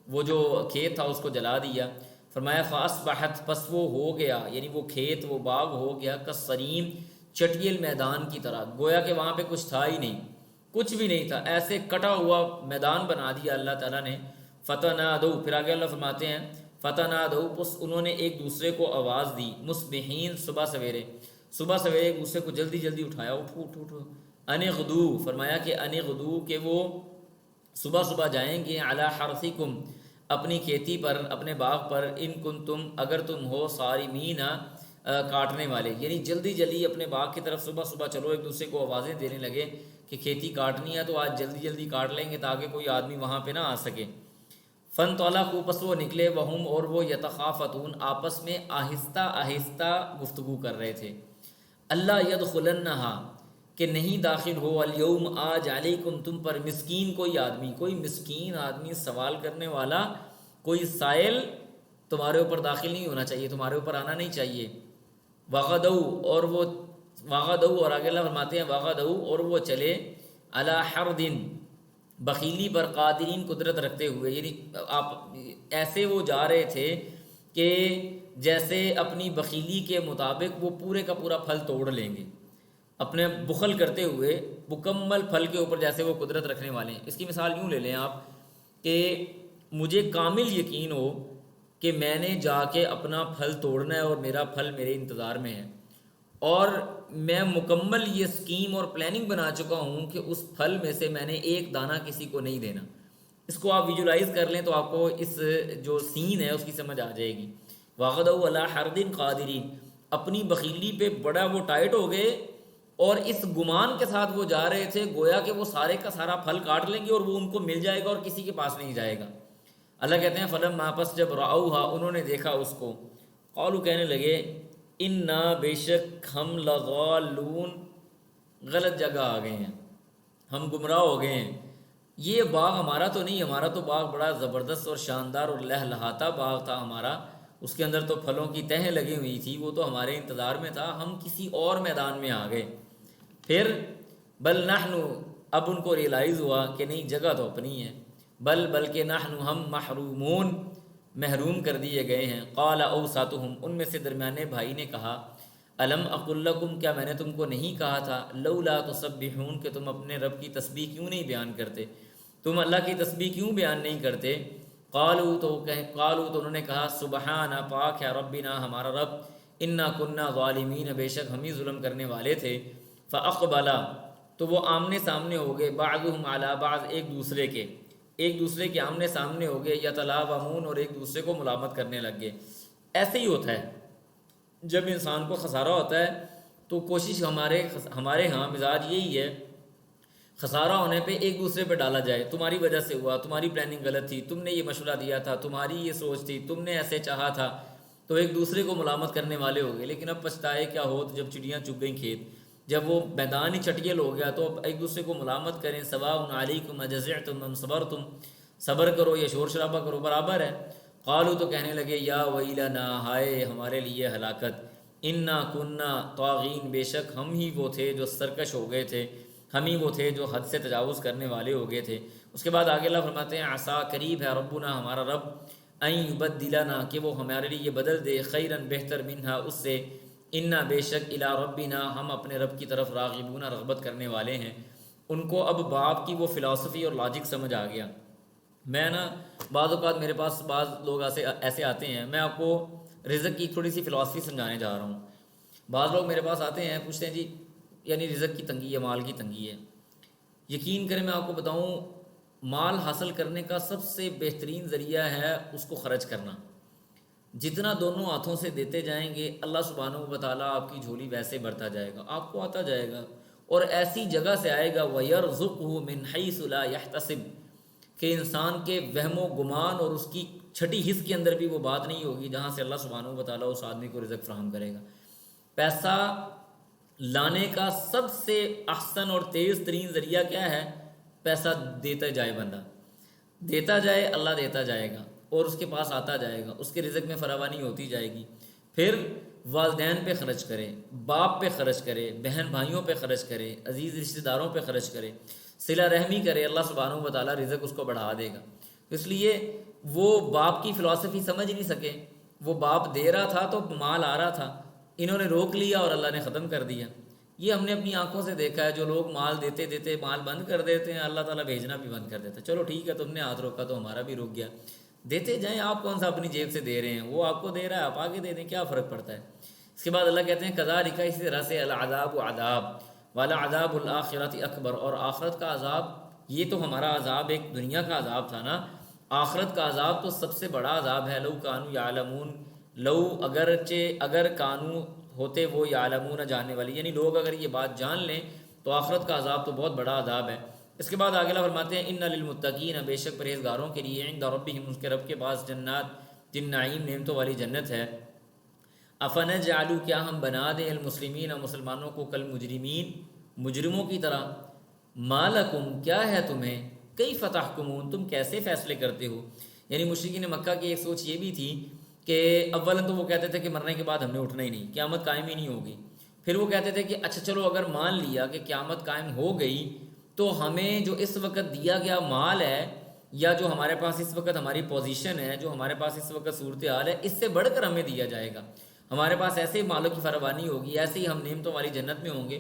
وہ جو کھیت تھا اس کو جلا دیا۔ فرمایا فاصبحت پس وہ ہو گیا، یعنی وہ کھیت، وہ باغ ہو گیا، کالصریم چٹیل میدان کی طرح، گویا کہ وہاں پہ کچھ تھا ہی نہیں، کچھ بھی نہیں تھا، ایسے کٹا ہوا میدان بنا دیا اللہ تعالیٰ نے۔ فتنادوا پھر آگے اللہ فرماتے ہیں فتنادوا پس انہوں نے ایک دوسرے کو آواز دی، مصبحین صبح سویرے، صبح سویرے ایک دوسرے کو جلدی جلدی اٹھایا، اٹھو اٹھو اٹھو، ان غدو فرمایا کہ ان غدو کہ وہ صبح صبح جائیں گے، علی حرثکم اپنی کھیتی پر، اپنے باغ پر، ان کنتم اگر تم ہو صارمین کاٹنے والے، یعنی جلدی جلدی اپنے باغ کی طرف صبح صبح چلو، ایک دوسرے کو آوازیں دینے لگے کہ کھیتی کاٹنی ہے تو آج جلدی جلدی کاٹ لیں گے تاکہ کوئی آدمی وہاں پہ نہ آ سکے۔ فن طلع کو پس وہ نکلے، وہم اور وہ یتخافتون آپس میں آہستہ آہستہ گفتگو کر رہے تھے، اللہ یدخلنہا کہ نہیں داخل ہو، الیوم آج علیکم تم پر، مسکین کوئی آدمی، کوئی مسکین آدمی سوال کرنے والا، کوئی سائل تمہارے اوپر داخل نہیں ہونا چاہیے، تمہارے اوپر آنا نہیں چاہیے۔ وغدو اور وہ وغدو اور آگے اللہ فرماتے ہیں وغدو اور وہ چلے، علی حردن بخیلی پر، قادرین قدرت رکھتے ہوئے، یعنی آپ ایسے وہ جا رہے تھے کہ جیسے اپنی بخیلی کے مطابق وہ پورے کا پورا پھل توڑ لیں گے، اپنے بخل کرتے ہوئے مکمل پھل کے اوپر جیسے وہ قدرت رکھنے والے ہیں۔ اس کی مثال یوں لے لیں آپ کہ مجھے کامل یقین ہو کہ میں نے جا کے اپنا پھل توڑنا ہے اور میرا پھل میرے انتظار میں ہے، اور میں مکمل یہ اسکیم اور پلاننگ بنا چکا ہوں کہ اس پھل میں سے میں نے ایک دانہ کسی کو نہیں دینا۔ اس کو آپ ویژولائز کر لیں تو آپ کو اس جو سین ہے اس کی سمجھ آ جائے گی۔ وَغَدَوْا عَلَىٰ حَرْدٍ قَادِرِينَ، اپنی بخیلی پہ بڑا وہ ٹائٹ ہو گئے، اور اس گمان کے ساتھ وہ جا رہے تھے گویا کہ وہ سارے کا سارا پھل کاٹ لیں گے اور وہ ان کو مل جائے گا اور کسی کے پاس نہیں جائے گا۔ اللہ کہتے ہیں فلما، پس جب رأوها، انہوں نے دیکھا اس کو، قالوا، کہنے لگے، انا، بے شک ہم لضالون، غلط جگہ آ گئے ہیں، ہم گمراہ ہو گئے ہیں، یہ باغ ہمارا تو نہیں، ہمارا تو باغ بڑا زبردست اور شاندار اور لہلہاتا باغ تھا ہمارا، اس کے اندر تو پھلوں کی تہیں لگی ہوئی تھی، وہ تو ہمارے انتظار میں تھا، ہم کسی اور میدان میں آ گئے۔ پھر بل نحن، اب ان کو ریئلائز ہوا کہ نہیں، جگہ تو اپنی ہے، بلکہ نحن، ہم محرومون، محروم کر دیے گئے ہیں۔ قال اوسطہم، ان میں سے درمیانے بھائی نے کہا، الم اقل لکم، کیا میں نے تم کو نہیں کہا تھا، لولا تسبحون، کہ تم اپنے رب کی تسبیح کیوں نہیں بیان کرتے، تم اللہ کی تسبیح کیوں بیان نہیں کرتے۔ قالوا، تو انہوں نے کہا، سبحانہ، پاک ہے، ربنا، ہمارا رب، انا کننا ظالمین، بے شک ہم ہی ظلم کرنے والے تھے۔ فاقبلا، تو وہ آمنے سامنے ہو گئے، بعضهم علی بعض، ایک دوسرے کے آمنے سامنے ہو گئے، یتلاومون، اور ایک دوسرے کو ملامت کرنے لگ گئے۔ ایسے ہی ہوتا ہے جب انسان کو خسارہ ہوتا ہے تو کوشش ہمارے ہاں مزاج یہی ہے، خسارہ ہونے پہ ایک دوسرے پہ ڈالا جائے، تمہاری وجہ سے ہوا، تمہاری پلاننگ غلط تھی، تم نے یہ مشورہ دیا تھا، تمہاری یہ سوچ تھی، تم نے ایسے چاہا تھا، تو ایک دوسرے کو ملامت کرنے والے ہو گئے۔ لیکن اب پچھتائے کیا ہو جب چڑیاں چگ گئیں کھیت، جب وہ میدان ہی چٹیل ہو گیا، تو اب ایک دوسرے کو ملامت کریں، سواء علیکم اجزعتم ام صبرتم، صبر کرو یا شور شرابہ کرو، برابر ہے۔ قالوا، تو کہنے لگے، یا ویلنا، ہائے ہمارے لیے ہلاکت، انا کننا طاغین، بے شک ہم ہی وہ تھے جو سرکش ہو گئے تھے، ہم ہی وہ تھے جو حد سے تجاوز کرنے والے ہو گئے تھے۔ اس کے بعد آگے اللہ فرماتے ہیں، عسیٰ، قریب ہے، ربنا، ہمارا رب، ان یبدلنا، کہ وہ ہمارے لیے بدل دے، خیرن، بہتر، منہا، اس سے، انا، بے شک، الی ربنا، ہم اپنے رب کی طرف راغبون، رغبت کرنے والے ہیں۔ ان کو اب باپ کی وہ فلاسفی اور لاجک سمجھ آ گیا۔ میں نا بعض اوقات میرے پاس بعض لوگ ایسے آتے ہیں، میں آپ کو رزق کی تھوڑی سی فلاسفی سمجھانے جا رہا ہوں۔ بعض لوگ میرے پاس آتے ہیں، پوچھتے ہیں، جی یعنی رزق کی تنگی ہے، مال کی تنگی ہے۔ یقین کریں میں آپ کو بتاؤں، مال حاصل کرنے کا سب سے بہترین ذریعہ ہے اس کو خرچ کرنا۔ جتنا دونوں ہاتھوں سے دیتے جائیں گے، اللہ سبحانہ و تعالیٰ آپ کی جھولی ویسے بھرتا جائے گا، آپ کو آتا جائے گا، اور ایسی جگہ سے آئے گا، وَيَرْزُقْهُ مِنْ حَيْثُ لَا يَحْتَسِبُ، کہ انسان کے وہم و گمان اور اس کی چھٹی حص کے اندر بھی وہ بات نہیں ہوگی جہاں سے اللہ سبحانہ و تعالیٰ اس آدمی کو رزق فراہم کرے گا۔ پیسہ لانے کا سب سے احسن اور تیز ترین ذریعہ کیا ہے؟ پیسہ دیتا جائے، بندہ دیتا جائے، اللہ دیتا جائے گا اور اس کے پاس آتا جائے گا، اس کے رزق میں فراوانی ہوتی جائے گی۔ پھر والدین پہ خرچ کرے، باپ پہ خرچ کرے، بہن بھائیوں پہ خرچ کرے، عزیز رشتہ داروں پہ خرچ کرے، صلہ رحمی کرے، اللہ سبحانہ و تعالیٰ رزق اس کو بڑھا دے گا۔ اس لیے وہ باپ کی فلسفی سمجھ نہیں سکے، وہ باپ دے رہا تھا تو مال آ رہا تھا، انہوں نے روک لیا اور اللہ نے ختم کر دیا۔ یہ ہم نے اپنی آنکھوں سے دیکھا ہے، جو لوگ مال دیتے دیتے مال بند کر دیتے ہیں، اللہ تعالیٰ بھیجنا بھی بند کر دیتا ہے۔ چلو ٹھیک ہے، تم نے ہاتھ روکا تو ہمارا بھی رک گیا، دیتے جائیں، آپ کون سا اپنی جیب سے دے رہے ہیں، وہ آپ کو دے رہا ہے، آپ آگے دے دیں، کیا فرق پڑتا ہے۔ اس کے بعد اللہ کہتے ہیں کذالک، اسی طرح سے، العذاب عذاب، ولعذاب الآخرۃ اکبر، اور آخرت کا عذاب، یہ تو ہمارا عذاب ایک دنیا کا عذاب تھا نا، آخرت کا عذاب تو سب سے بڑا عذاب ہے۔ لو کانوا یعلمون، لو، اگر کانو ہوتے وہ یعلمون، جاننے والی، یعنی لوگ اگر یہ بات جان لیں تو آخرت کا عذاب تو بہت بڑا عذاب ہے۔ اس کے بعد آگے اللہ فرماتے ہیں، ان للمتقین، بے شک پرہیزگاروں کے لیے، عند ربہم، اس کے رب کے پاس، جنات، نعیم، نعمتوں والی جنت ہے۔ افنجعل، کیا ہم بنا دیں، المسلمین، مسلمانوں کو، کالمجرمین، مجرموں کی طرح، ما لکم، کیا ہے تمہیں، کیف تحکمون، تم کیسے فیصلے کرتے ہو۔ یعنی مشرکین مکہ کی ایک سوچ یہ بھی تھی کہ اولاً تو وہ کہتے تھے کہ مرنے کے بعد ہم نے اٹھنا ہی نہیں، قیامت قائم ہی نہیں ہوگی۔ پھر وہ کہتے تھے کہ اچھا چلو اگر مان لیا کہ قیامت قائم ہو گئی تو ہمیں جو اس وقت دیا گیا مال ہے، یا جو ہمارے پاس اس وقت ہماری پوزیشن ہے، جو ہمارے پاس اس وقت صورتحال ہے، اس سے بڑھ کر ہمیں دیا جائے گا، ہمارے پاس ایسے ہی مالوں کی فراوانی ہوگی، ایسے ہی ہم نعمتوں والی جنت میں ہوں گے۔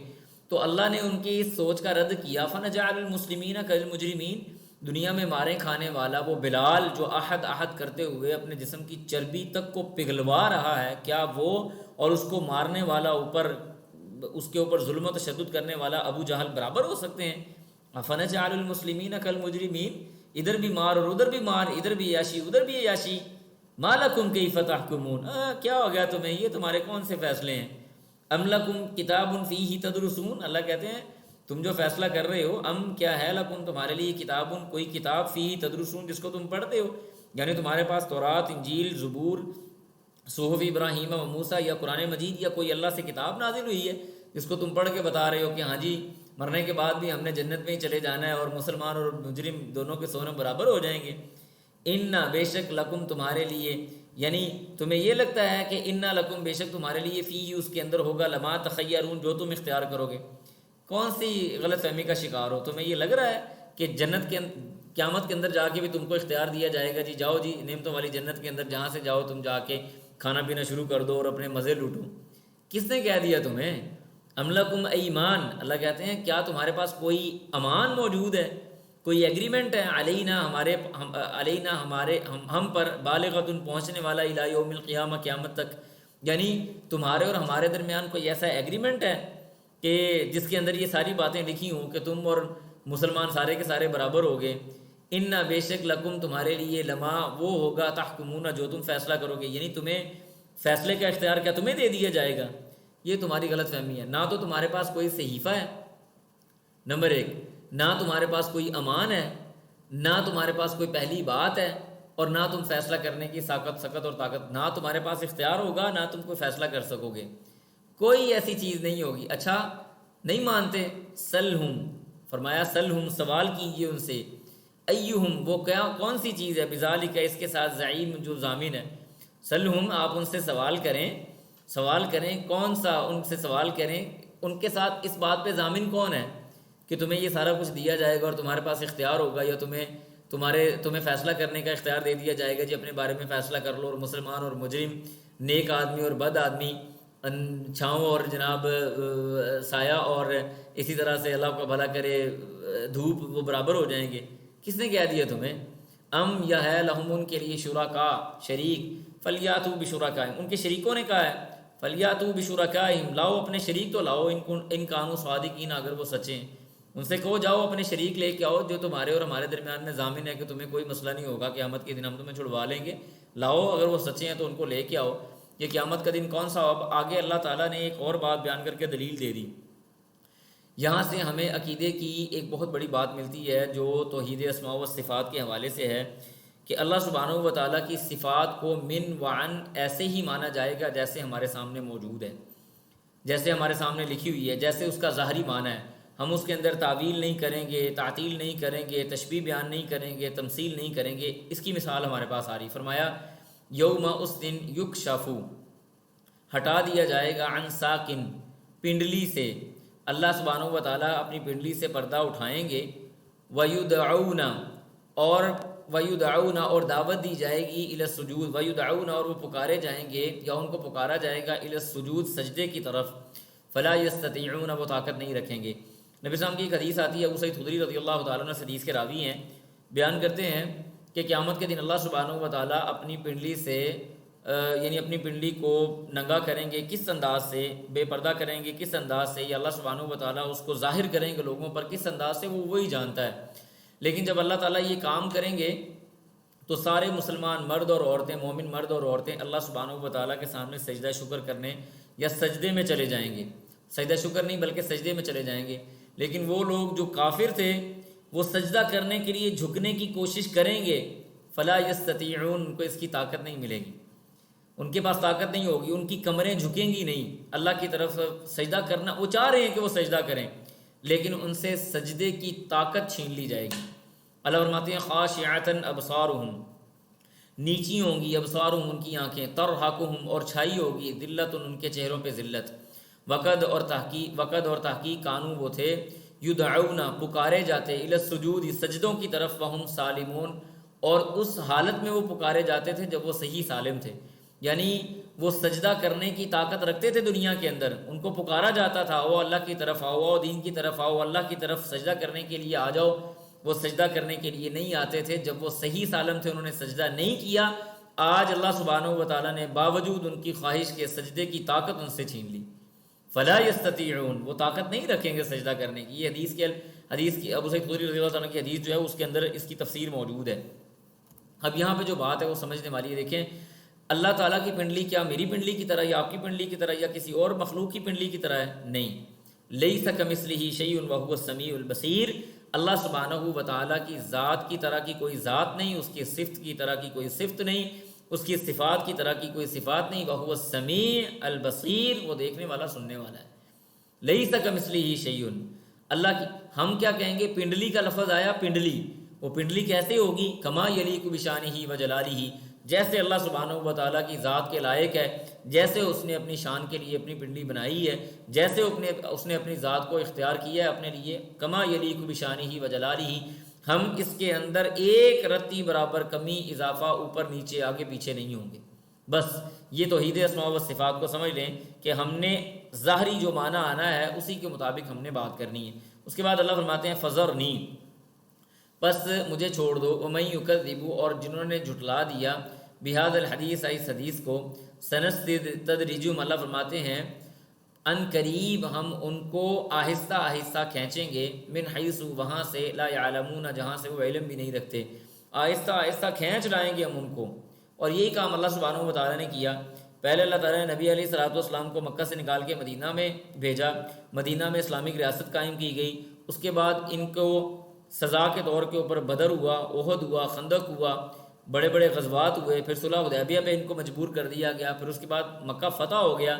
تو اللہ نے ان کی اس سوچ کا رد کیا، فنجعل المسلمین کالمجرمین، دنیا میں مارے کھانے والا وہ بلال جو احد احد کرتے ہوئے اپنے جسم کی چربی تک کو پگھلوا رہا ہے، کیا وہ اور اس کو مارنے والا اوپر اس کے اوپر ظلم و تشدد کرنے والا ابو جہل برابر ہو سکتے ہیں؟ افنجعل المسلمین کالمجرمین، ادھر بھی مار اور ادھر بھی مار، ادھر بھی عیاشی ادھر بھی عیاشی، ما لکم کیف تحکمون، کیا ہو گیا تمہیں، یہ تمہارے کون سے فیصلے ہیں؟ ام لکم کتاب فیہ تدرسون، اللہ کہتے ہیں تم جو فیصلہ کر رہے ہو، ام کیا ہے، لکم تمہارے لیے، کتاب کوئی کتاب، فیہ تدرسون جس کو تم پڑھتے ہو، یعنی تمہارے پاس تورات، انجیل، زبور، صحف ابراہیم و موسیٰ یا قرآن مجید یا کوئی اللہ سے کتاب نازل ہوئی ہے جس کو تم پڑھ کے بتا رہے ہو کہ ہاں جی مرنے کے بعد بھی ہم نے جنت میں ہی چلے جانا ہے اور مسلمان اور مجرم دونوں کے سونے برابر ہو جائیں گے۔ انا بے شک لکم تمہارے لیے، یعنی تمہیں یہ لگتا ہے کہ انا لکم بے شک تمہارے لیے، فی اس کے اندر ہوگا، لما تخیرون جو تم اختیار کرو گے۔ کون سی غلط فہمی کا شکار ہو؟ تمہیں یہ لگ رہا ہے کہ جنت کے قیامت کے اندر جا کے بھی تم کو اختیار دیا جائے گا، جی جاؤ جی نعمتوں والی جنت کے اندر جہاں سے جاؤ تم جا کے کھانا پینا شروع کر دو اور اپنے مزے لوٹو؟ کس نے کہہ دیا تمہیں؟ ام لکم ایمان، اللہ کہتے ہیں کیا تمہارے پاس کوئی امان موجود ہے، کوئی ایگریمنٹ ہے، علینا ہمارے ہم پر، بالغۃ پہنچنے والا، الی یوم القیامہ قیامت تک، یعنی تمہارے اور ہمارے درمیان کوئی ایسا ایگریمنٹ ہے کہ جس کے اندر یہ ساری باتیں لکھی ہوں کہ تم اور مسلمان سارے کے سارے برابر ہو گئے؟ انا بے شک لکم تمہارے لیے، لما وہ ہوگا، تحکمون جو تم فیصلہ کرو گے، یعنی تمہیں فیصلے کا اختیار کیا تمہیں دے دیا جائے گا؟ یہ تمہاری غلط فہمی ہے۔ نہ تو تمہارے پاس کوئی صحیفہ ہے، نمبر ایک، نہ تمہارے پاس کوئی امان ہے، نہ تمہارے پاس کوئی پہلی بات ہے، اور نہ تم فیصلہ کرنے کی سکت اور طاقت، نہ تمہارے پاس اختیار ہوگا، نہ تم کوئی فیصلہ کر سکو گے، کوئی ایسی چیز نہیں ہوگی۔ اچھا نہیں مانتے؟ سلہم، فرمایا سلہم سوال کیجئے ان سے، ایہم وہ کیا کون سی چیز ہے، بذالک اس کے ساتھ، زعیم جو ضامن ہے، سلہم آپ ان سے سوال کریں کون سا، ان سے سوال کریں ان کے ساتھ اس بات پہ ضامن کون ہے کہ تمہیں یہ سارا کچھ دیا جائے گا اور تمہارے پاس اختیار ہوگا، یا تمہیں فیصلہ کرنے کا اختیار دے دیا جائے گا، جی اپنے بارے میں فیصلہ کر لو، اور مسلمان اور مجرم، نیک آدمی اور بد آدمی، چھاؤں اور جناب سایہ، اور اسی طرح سے اللہ کا بھلا کرے دھوپ، وہ برابر ہو جائیں گے؟ کس نے کہہ دیا تمہیں؟ ام یا ہے لہم ان کے لیے، شرکا شریک، فلیاتو بشرکائہم ان کے شریکوں نے کہا ہے، فلیاتو بشرکائہم لاؤ اپنے شریک تو لاؤ، ان کانوا صادقین اگر وہ سچے ہیں، ان سے کہو جاؤ اپنے شریک لے کے آؤ جو تمہارے اور ہمارے درمیان میں ضامن ہے کہ تمہیں کوئی مسئلہ نہیں ہوگا، قیامت کے دن ہم تمہیں چھڑوا لیں گے، لاؤ اگر وہ سچے ہیں تو ان کو لے کے آؤ۔ یہ قیامت کا دن کون سا؟ اب آگے اللہ تعالیٰ نے ایک اور بات بیان کر کے دلیل دے دی۔ یہاں سے ہمیں عقیدے کی ایک بہت بڑی بات ملتی ہے جو توحید اسماء و صفات کے حوالے سے ہے، کہ اللہ سبحانہ و تعالیٰ کی صفات کو من وعن ایسے ہی مانا جائے گا جیسے ہمارے سامنے موجود ہے، جیسے ہمارے سامنے لکھی ہوئی ہے، جیسے اس کا ظاہری معنی ہے۔ ہم اس کے اندر تعویل نہیں کریں گے، تعطیل نہیں کریں گے، تشبیہ بیان نہیں کریں گے، تمثیل نہیں کریں گے۔ اس کی مثال ہمارے پاس آ رہی، فرمایا یوم اس دن یکشف ہٹا دیا جائے گا، عن ساکن پنڈلی سے، اللہ سبحانہ و تعالیٰ اپنی پنڈلی سے پردہ اٹھائیں گے، ویدعون اور دعوت دی جائے گی، الی السجود، ویدعون اور وہ پکارے جائیں گے یا ان کو پکارا جائے گا، الی السجود سجدے کی طرف، فلا یستطیعون وہ طاقت نہیں رکھیں گے۔ نبی صلی اللہ علیہ وسلم کی ایک حدیث آتی ہے، ابو سعید خدری رضی اللہ تعالیٰ عنہ حدیث کے راوی ہیں، بیان کرتے ہیں کہ قیامت کے دن اللہ سبحانہ و تعالیٰ اپنی پنڈلی سے یعنی اپنی پنڈلی کو ننگا کریں گے، کس انداز سے، بے پردہ کریں گے کس انداز سے، یا اللہ سبحانہ و تعالیٰ اس کو ظاہر کریں گے لوگوں پر کس انداز سے، وہ وہی جانتا ہے۔ لیکن جب اللہ تعالیٰ یہ کام کریں گے تو سارے مسلمان مرد اور عورتیں، مومن مرد اور عورتیں اللہ سبحانہ و تعالیٰ کے سامنے سجدہ شکر کرنے یا سجدے میں چلے جائیں گے، سجدہ شکر نہیں بلکہ سجدے میں چلے جائیں گے۔ لیکن وہ لوگ جو کافر تھے وہ سجدہ کرنے کے لیے جھکنے کی کوشش کریں گے، فلا یستطیعون ان کو اس کی طاقت نہیں ملے گی، ان کے پاس طاقت نہیں ہوگی، ان کی کمریں جھکیں گی نہیں اللہ کی طرف سجدہ کرنا، وہ چاہ رہے ہیں کہ وہ سجدہ کریں لیکن ان سے سجدے کی طاقت چھین لی جائے گی۔ اللہ فرماتے ہیں خاشعۃ ابصارہم نیچی ہوں گی، ابصارہم ان کی آنکھیں، ترہقہم اور چھائی ہوگی، ذلت ان کے چہروں پہ ذلت، وقد اور تحقیق کانو وہ تھے، یدعون پکارے جاتے، الی السجود سجدوں کی طرف، وہم سالمون اور اس حالت میں وہ پکارے جاتے تھے جب وہ صحیح سالم تھے، یعنی وہ سجدہ کرنے کی طاقت رکھتے تھے دنیا کے اندر، ان کو پکارا جاتا تھا، آؤ اللہ کی طرف آؤ، آؤ دین کی طرف آؤ، اللہ کی طرف سجدہ کرنے کے لیے آ جاؤ، وہ سجدہ کرنے کے لیے نہیں آتے تھے، جب وہ صحیح سالم تھے انہوں نے سجدہ نہیں کیا، آج اللہ سبحانہ و تعالیٰ نے باوجود ان کی خواہش کے سجدے کی طاقت ان سے چھین لی۔ فلا یستطیعون، وہ طاقت نہیں رکھیں گے سجدہ کرنے کی۔ یہ حدیث کی ابو سعید خدری رضی اللہ عنہ کی حدیث جو ہے اس کے اندر اس کی تفسیر موجود ہے۔ اب یہاں پہ جو بات ہے وہ سمجھنے والی ہے۔ دیکھیں اللہ تعالیٰ کی پنڈلی کیا میری پنڈلی کی طرح یا آپ کی پنڈلی کی طرح یا کسی اور مخلوق کی پنڈلی کی طرح ہے؟ نہیں۔ لیس کمثلہ شیء وہو السمیع البصیر، اللہ سبحانہ و تعالیٰ کی ذات کی طرح کی کوئی ذات نہیں، اس کی صفت کی طرح کی کوئی صفت نہیں، اس کی صفات کی طرح کی کوئی صفات نہیں۔ وہو السمیع البصیر، وہ دیکھنے والا سننے والا ہے۔ لیس کمثلہ شیء، اللہ کی ہم کیا کہیں گے؟ پنڈلی کا لفظ آیا، پنڈلی، وہ پنڈلی کیسے ہوگی؟ کما یلیق بشانہ و جلالہ، جیسے اللہ سبحانہ و تعالیٰ کی ذات کے لائق ہے، جیسے اس نے اپنی شان کے لیے اپنی پنڈلی بنائی ہے، جیسے اس نے اپنی ذات کو اختیار کیا ہے اپنے لیے، کما یلیق بشانہ و جلالہ، ہم اس کے اندر ایک رتی برابر کمی اضافہ اوپر نیچے آگے پیچھے نہیں ہوں گے۔ بس یہ توحید اسماء و صفات کو سمجھ لیں کہ ہم نے ظاہری جو معنی آنا ہے اسی کے مطابق ہم نے بات کرنی ہے۔ اس کے بعد اللہ فرماتے ہیں فذرنی، پس مجھے چھوڑ دو، ومن یکذب، اور جنہوں نے جھٹلا دیا، بہذا الحدیث، اس حدیث کو، سنستدرجہم، اللہ فرماتے ہیں ان قریب ہم ان کو آہستہ آہستہ کھینچیں گے، من حیث، وہاں سے، لا یعلمون، جہاں سے وہ علم بھی نہیں رکھتے، آہستہ آہستہ کھینچ لائیں گے ہم ان کو۔ اور یہی کام اللہ سبحانہ و تعالیٰ نے کیا۔ پہلے اللہ تعالیٰ نے نبی علیہ الصلوۃ والسلام کو مکہ سے نکال کے مدینہ میں بھیجا، مدینہ میں اسلامک ریاست قائم کی گئی۔ اس کے بعد ان کو سزا کے طور کے اوپر بدر ہوا، احد ہوا، خندق ہوا، بڑے بڑے غزوات ہوئے، پھر صلح حدیبیہ پہ ان کو مجبور کر دیا گیا، پھر اس کے بعد مکہ فتح ہو گیا۔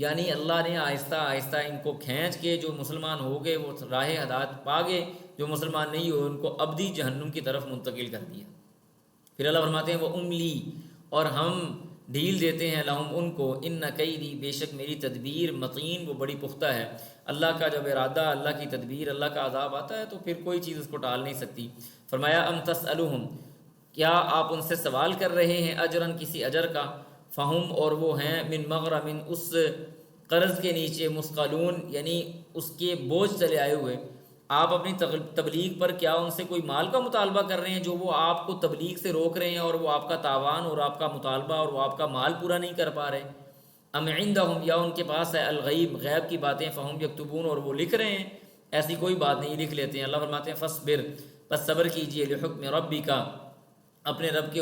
یعنی اللہ نے آہستہ آہستہ ان کو کھینچ کے، جو مسلمان ہو گئے وہ راہ ہدایت پا گئے، جو مسلمان نہیں ہوئے ان کو ابدی جہنم کی طرف منتقل کر دیا۔ پھر اللہ فرماتے ہیں وہ املی، اور ہم ڈھیل دیتے ہیں، لہم، ان کو، ان کیدی، بے شک میری تدبیر، متین، وہ بڑی پختہ ہے۔ اللہ کا جب ارادہ، اللہ کی تدبیر، اللہ کا عذاب آتا ہے تو پھر کوئی چیز اس کو ٹال نہیں سکتی۔ فرمایا ام تسألہم، کیا آپ ان سے سوال کر رہے ہیں، اجرن، کسی اجر کا، فہم، اور وہ ہیں، من مغرم، اس قرض کے نیچے، مثقلون، یعنی اس کے بوجھ چلے آئے ہوئے۔ آپ اپنی تبلیغ پر کیا ان سے کوئی مال کا مطالبہ کر رہے ہیں جو وہ آپ کو تبلیغ سے روک رہے ہیں، اور وہ آپ کا تاوان اور آپ کا مطالبہ اور وہ آپ کا مال پورا نہیں کر پا رہے؟ ام عندہم، یا ان کے پاس ہے، الغیب، غیب کی باتیں، فہم یکتبون، اور وہ لکھ رہے ہیں؟ ایسی کوئی بات نہیں، لکھ لیتے ہیں۔ اللہ فرماتے ہیں فاصبر، پس صبر کیجئے، لحکم ربک، اپنے رب کے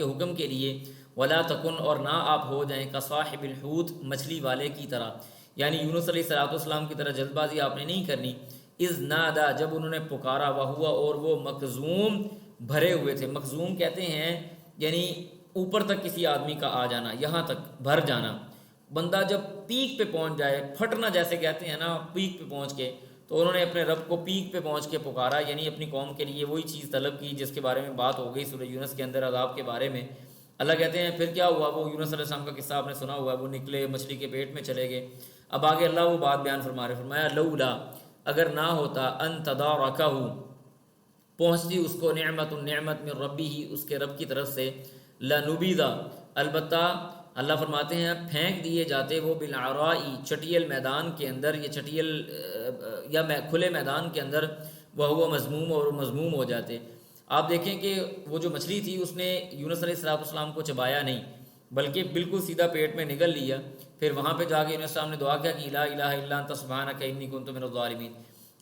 حکم کے لیے، ولا تکن، اور نہ آپ ہو جائیں، کصاحب الحوت، مچھلی والے کی طرح، یعنی یونس علیہ السلام کی طرح جلد بازی آپ نے نہیں کرنی۔ اذ نادا، جب انہوں نے پکارا، وہوا، اور وہ مکظوم، بھرے ہوئے تھے۔ مکظوم کہتے ہیں یعنی اوپر تک کسی آدمی کا آ جانا، یہاں تک بھر جانا، بندہ جب پیک پہ پہنچ جائے، پھٹنا جیسے کہتے ہیں نا، پیک پہ پہنچ کے، تو انہوں نے اپنے رب کو پیک پہ پہنچ کے پکارا، یعنی اپنی قوم کے لیے وہی چیز طلب کی جس کے بارے میں بات ہو گئی سورہ یونس کے اندر، عذاب کے بارے میں۔ اللہ کہتے ہیں پھر کیا ہوا، وہ یونس علیہ السلام کا قصہ آپ نے سنا ہوا ہے، وہ نکلے، مچھلی کے پیٹ میں چلے گئے۔ اب آگے اللہ وہ بات بیان فرما رہے، فرمایا لولا، اگر نہ ہوتا، ان تدارکہ، پہنچتی اس کو، نعمت من ربی، اس کے رب کی طرف سے، لنبذ، البتہ اللہ فرماتے ہیں پھینک دیے جاتے وہ، بالعراء، چٹیل میدان کے اندر، یہ چٹیل یا کھلے میدان کے اندر، وہ مذموم، اور مذموم ہو جاتے۔ آپ دیکھیں کہ وہ جو مچھلی تھی اس نے یونس علیہ السلام کو چبایا نہیں، بلکہ بالکل سیدھا پیٹ میں نگل لیا۔ پھر وہاں پہ جا کے یونس السلام نے دعا کیا کہ لا الہ الا انت سبحانک انی کنت من الظالمین۔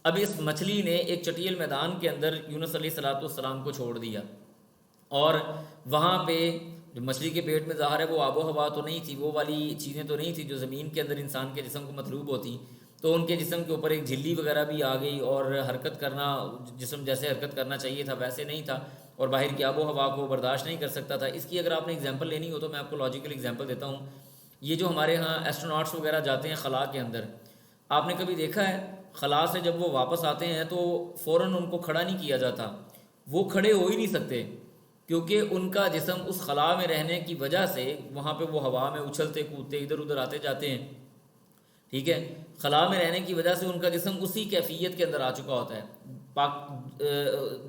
اب اس مچھلی نے ایک چٹیل میدان کے اندر یونس علیہ السلام کو چھوڑ دیا، اور وہاں پہ جو مچھلی کے پیٹ میں ظاہر ہے وہ آب و ہوا تو نہیں تھی، وہ والی چیزیں تو نہیں تھی جو زمین کے اندر انسان کے جسم کو مطلوب ہوتی، تو ان کے جسم کے اوپر ایک جھلی وغیرہ بھی آ گئی، اور حرکت کرنا، جسم جیسے حرکت کرنا چاہیے تھا ویسے نہیں تھا، اور باہر کی آب و ہوا کو برداشت نہیں کر سکتا تھا۔ اس کی اگر آپ نے اگزامپل لینی ہو تو میں آپ کو لاجیکل اگزامپل دیتا ہوں۔ یہ جو ہمارے ہاں ایسٹروناٹس وغیرہ جاتے ہیں خلا کے اندر، آپ نے کبھی دیکھا ہے خلا سے جب وہ واپس آتے ہیں تو فوراً ان کو کھڑا نہیں کیا جاتا، وہ کھڑے ہو ہی نہیں سکتے، کیونکہ ان کا جسم اس خلا میں رہنے کی وجہ سے وہاں پہ وہ ہوا میں اچھلتے کودتے ادھر ادھر آتے جاتے ہیں، ٹھیک ہے، خلا میں رہنے کی وجہ سے ان کا جسم اسی کیفیت کے اندر آ چکا ہوتا ہے۔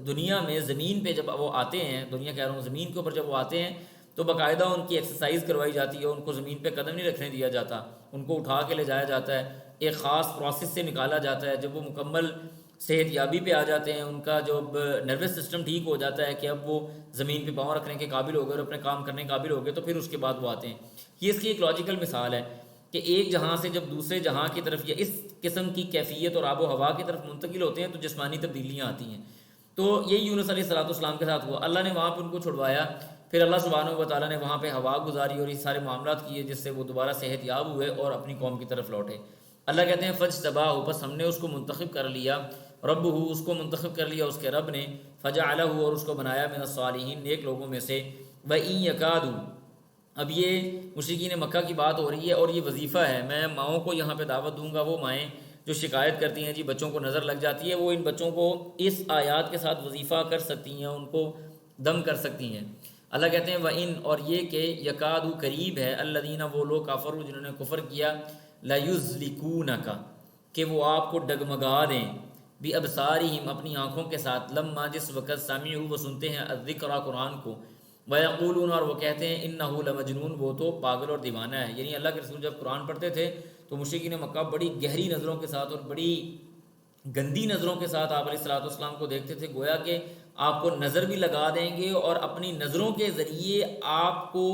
دنیا میں زمین پہ جب وہ آتے ہیں، دنیا کہہ رہا ہوں زمین کے اوپر جب وہ آتے ہیں تو باقاعدہ ان کی ایکسرسائز کروائی جاتی ہے، ان کو زمین پہ قدم نہیں رکھنے دیا جاتا، ان کو اٹھا کے لے جایا جاتا ہے، ایک خاص پروسیس سے نکالا جاتا ہے۔ جب وہ مکمل صحت یابی پہ آ جاتے ہیں، ان کا جو نروس سسٹم ٹھیک ہو جاتا ہے کہ اب وہ زمین پہ پاؤں رکھنے کے قابل ہو گئے اور اپنے کام کرنے کے قابل ہو گئے، تو پھر اس کے بعد وہ آتے ہیں۔ یہ اس کی ایک لاجیکل مثال ہے کہ ایک جہاں سے جب دوسرے جہاں کی طرف یا اس قسم کی کیفیت اور آب و ہوا کی طرف منتقل ہوتے ہیں تو جسمانی تبدیلیاں آتی ہیں۔ تو یہی یونس علیہ السلام کے ساتھ ہوا، اللہ نے وہاں پہ ان کو چھڑوایا، پھر اللہ سبحانہ و تعالیٰ نے وہاں پہ ہوا گزاری اور یہ سارے معاملات کیے جس سے وہ دوبارہ صحت یاب ہوئے اور اپنی قوم کی طرف لوٹے۔ اللہ کہتے ہیں فجتباہ، بس ہم نے اس کو منتخب کر لیا، رب ہو، اس کو منتخب کر لیا اس کے رب نے، فجعلہ، اور اس کو بنایا من الصالحین، نیک لوگوں میں سے، وَإِن يَكَادُ۔ اب یہ مشرکین مکہ کی بات ہو رہی ہے اور یہ وظیفہ ہے، میں ماؤں کو یہاں پہ دعوت دوں گا، وہ مائیں جو شکایت کرتی ہیں جی بچوں کو نظر لگ جاتی ہے، وہ ان بچوں کو اس آیات کے ساتھ وظیفہ کر سکتی ہیں، ان کو دم کر سکتی ہیں۔ اللہ کہتے ہیں وَإِن، اور یہ کہ یکادو، قریب ہے، الذین، وہ لوگ، کفروا، جنہوں نے کفر کیا، لَیُزْلِقُونَکَ، کہ وہ آپ کو ڈگمگا دیں، بِأَبْصَارِہِمْ، اپنی آنکھوں کے ساتھ، لما، جس وقت، سمعوا، وہ سنتے ہیں، الذکر، قرآن کو، وَيَقُولُونَ، اور وہ کہتے ہیں، إِنَّهُ لَمَجْنُونٌ، وہ تو پاگل اور دیوانہ ہے۔ یعنی اللہ کے رسول جب قرآن پڑھتے تھے تو مشرکین مکہ بڑی گہری نظروں کے ساتھ اور بڑی گندی نظروں کے ساتھ آپ علیہ الصلوۃ والسلام کو دیکھتے تھے، گویا کہ آپ کو نظر بھی لگا دیں گے اور اپنی نظروں کے ذریعے آپ کو،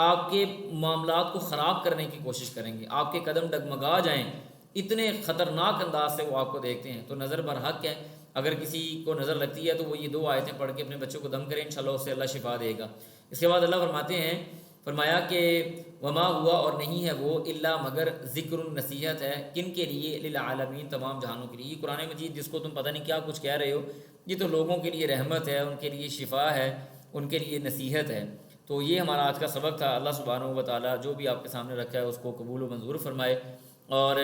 آپ کے معاملات کو خراب کرنے کی کوشش کریں گے، آپ کے قدم ڈگمگا جائیں، اتنے خطرناک انداز سے وہ آپ کو دیکھتے ہیں۔ تو نظر برحق ہے، اگر کسی کو نظر لگتی ہے تو وہ یہ 2 آیتیں پڑھ کے اپنے بچوں کو دم کریں، انشاءاللہ اس سے اللہ شفا دے گا۔ اس کے بعد اللہ فرماتے ہیں، فرمایا کہ وما ہوا، اور نہیں ہے وہ، الا، مگر، ذکر، نصیحت ہے، کن کے لیے، للعالمین، تمام جہانوں کے لیے۔ یہ قرآن مجید جس کو تم پتہ نہیں کیا کچھ کہہ رہے ہو، یہ تو لوگوں کے لیے رحمت ہے، ان کے لیے شفا ہے، ان کے لیے نصیحت ہے۔ تو یہ ہمارا آج کا سبق تھا۔ اللہ سبحانہ و تعالیٰ جو بھی آپ کے سامنے رکھا ہے اس کو قبول و منظور فرمائے، اور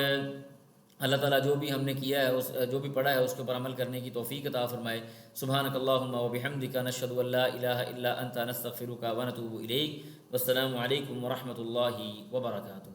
اللہ تعالیٰ جو بھی ہم نے کیا ہے، جو بھی پڑھا ہے، اس کے اوپر عمل کرنے کی توفیق عطا فرمائے۔ سبحانک اللہم و بحمدک، نشہد ان لا الہ الا انت، نستغفرک و نتوب الیک۔ والسلام علیکم ورحمۃ اللہ وبرکاتہ۔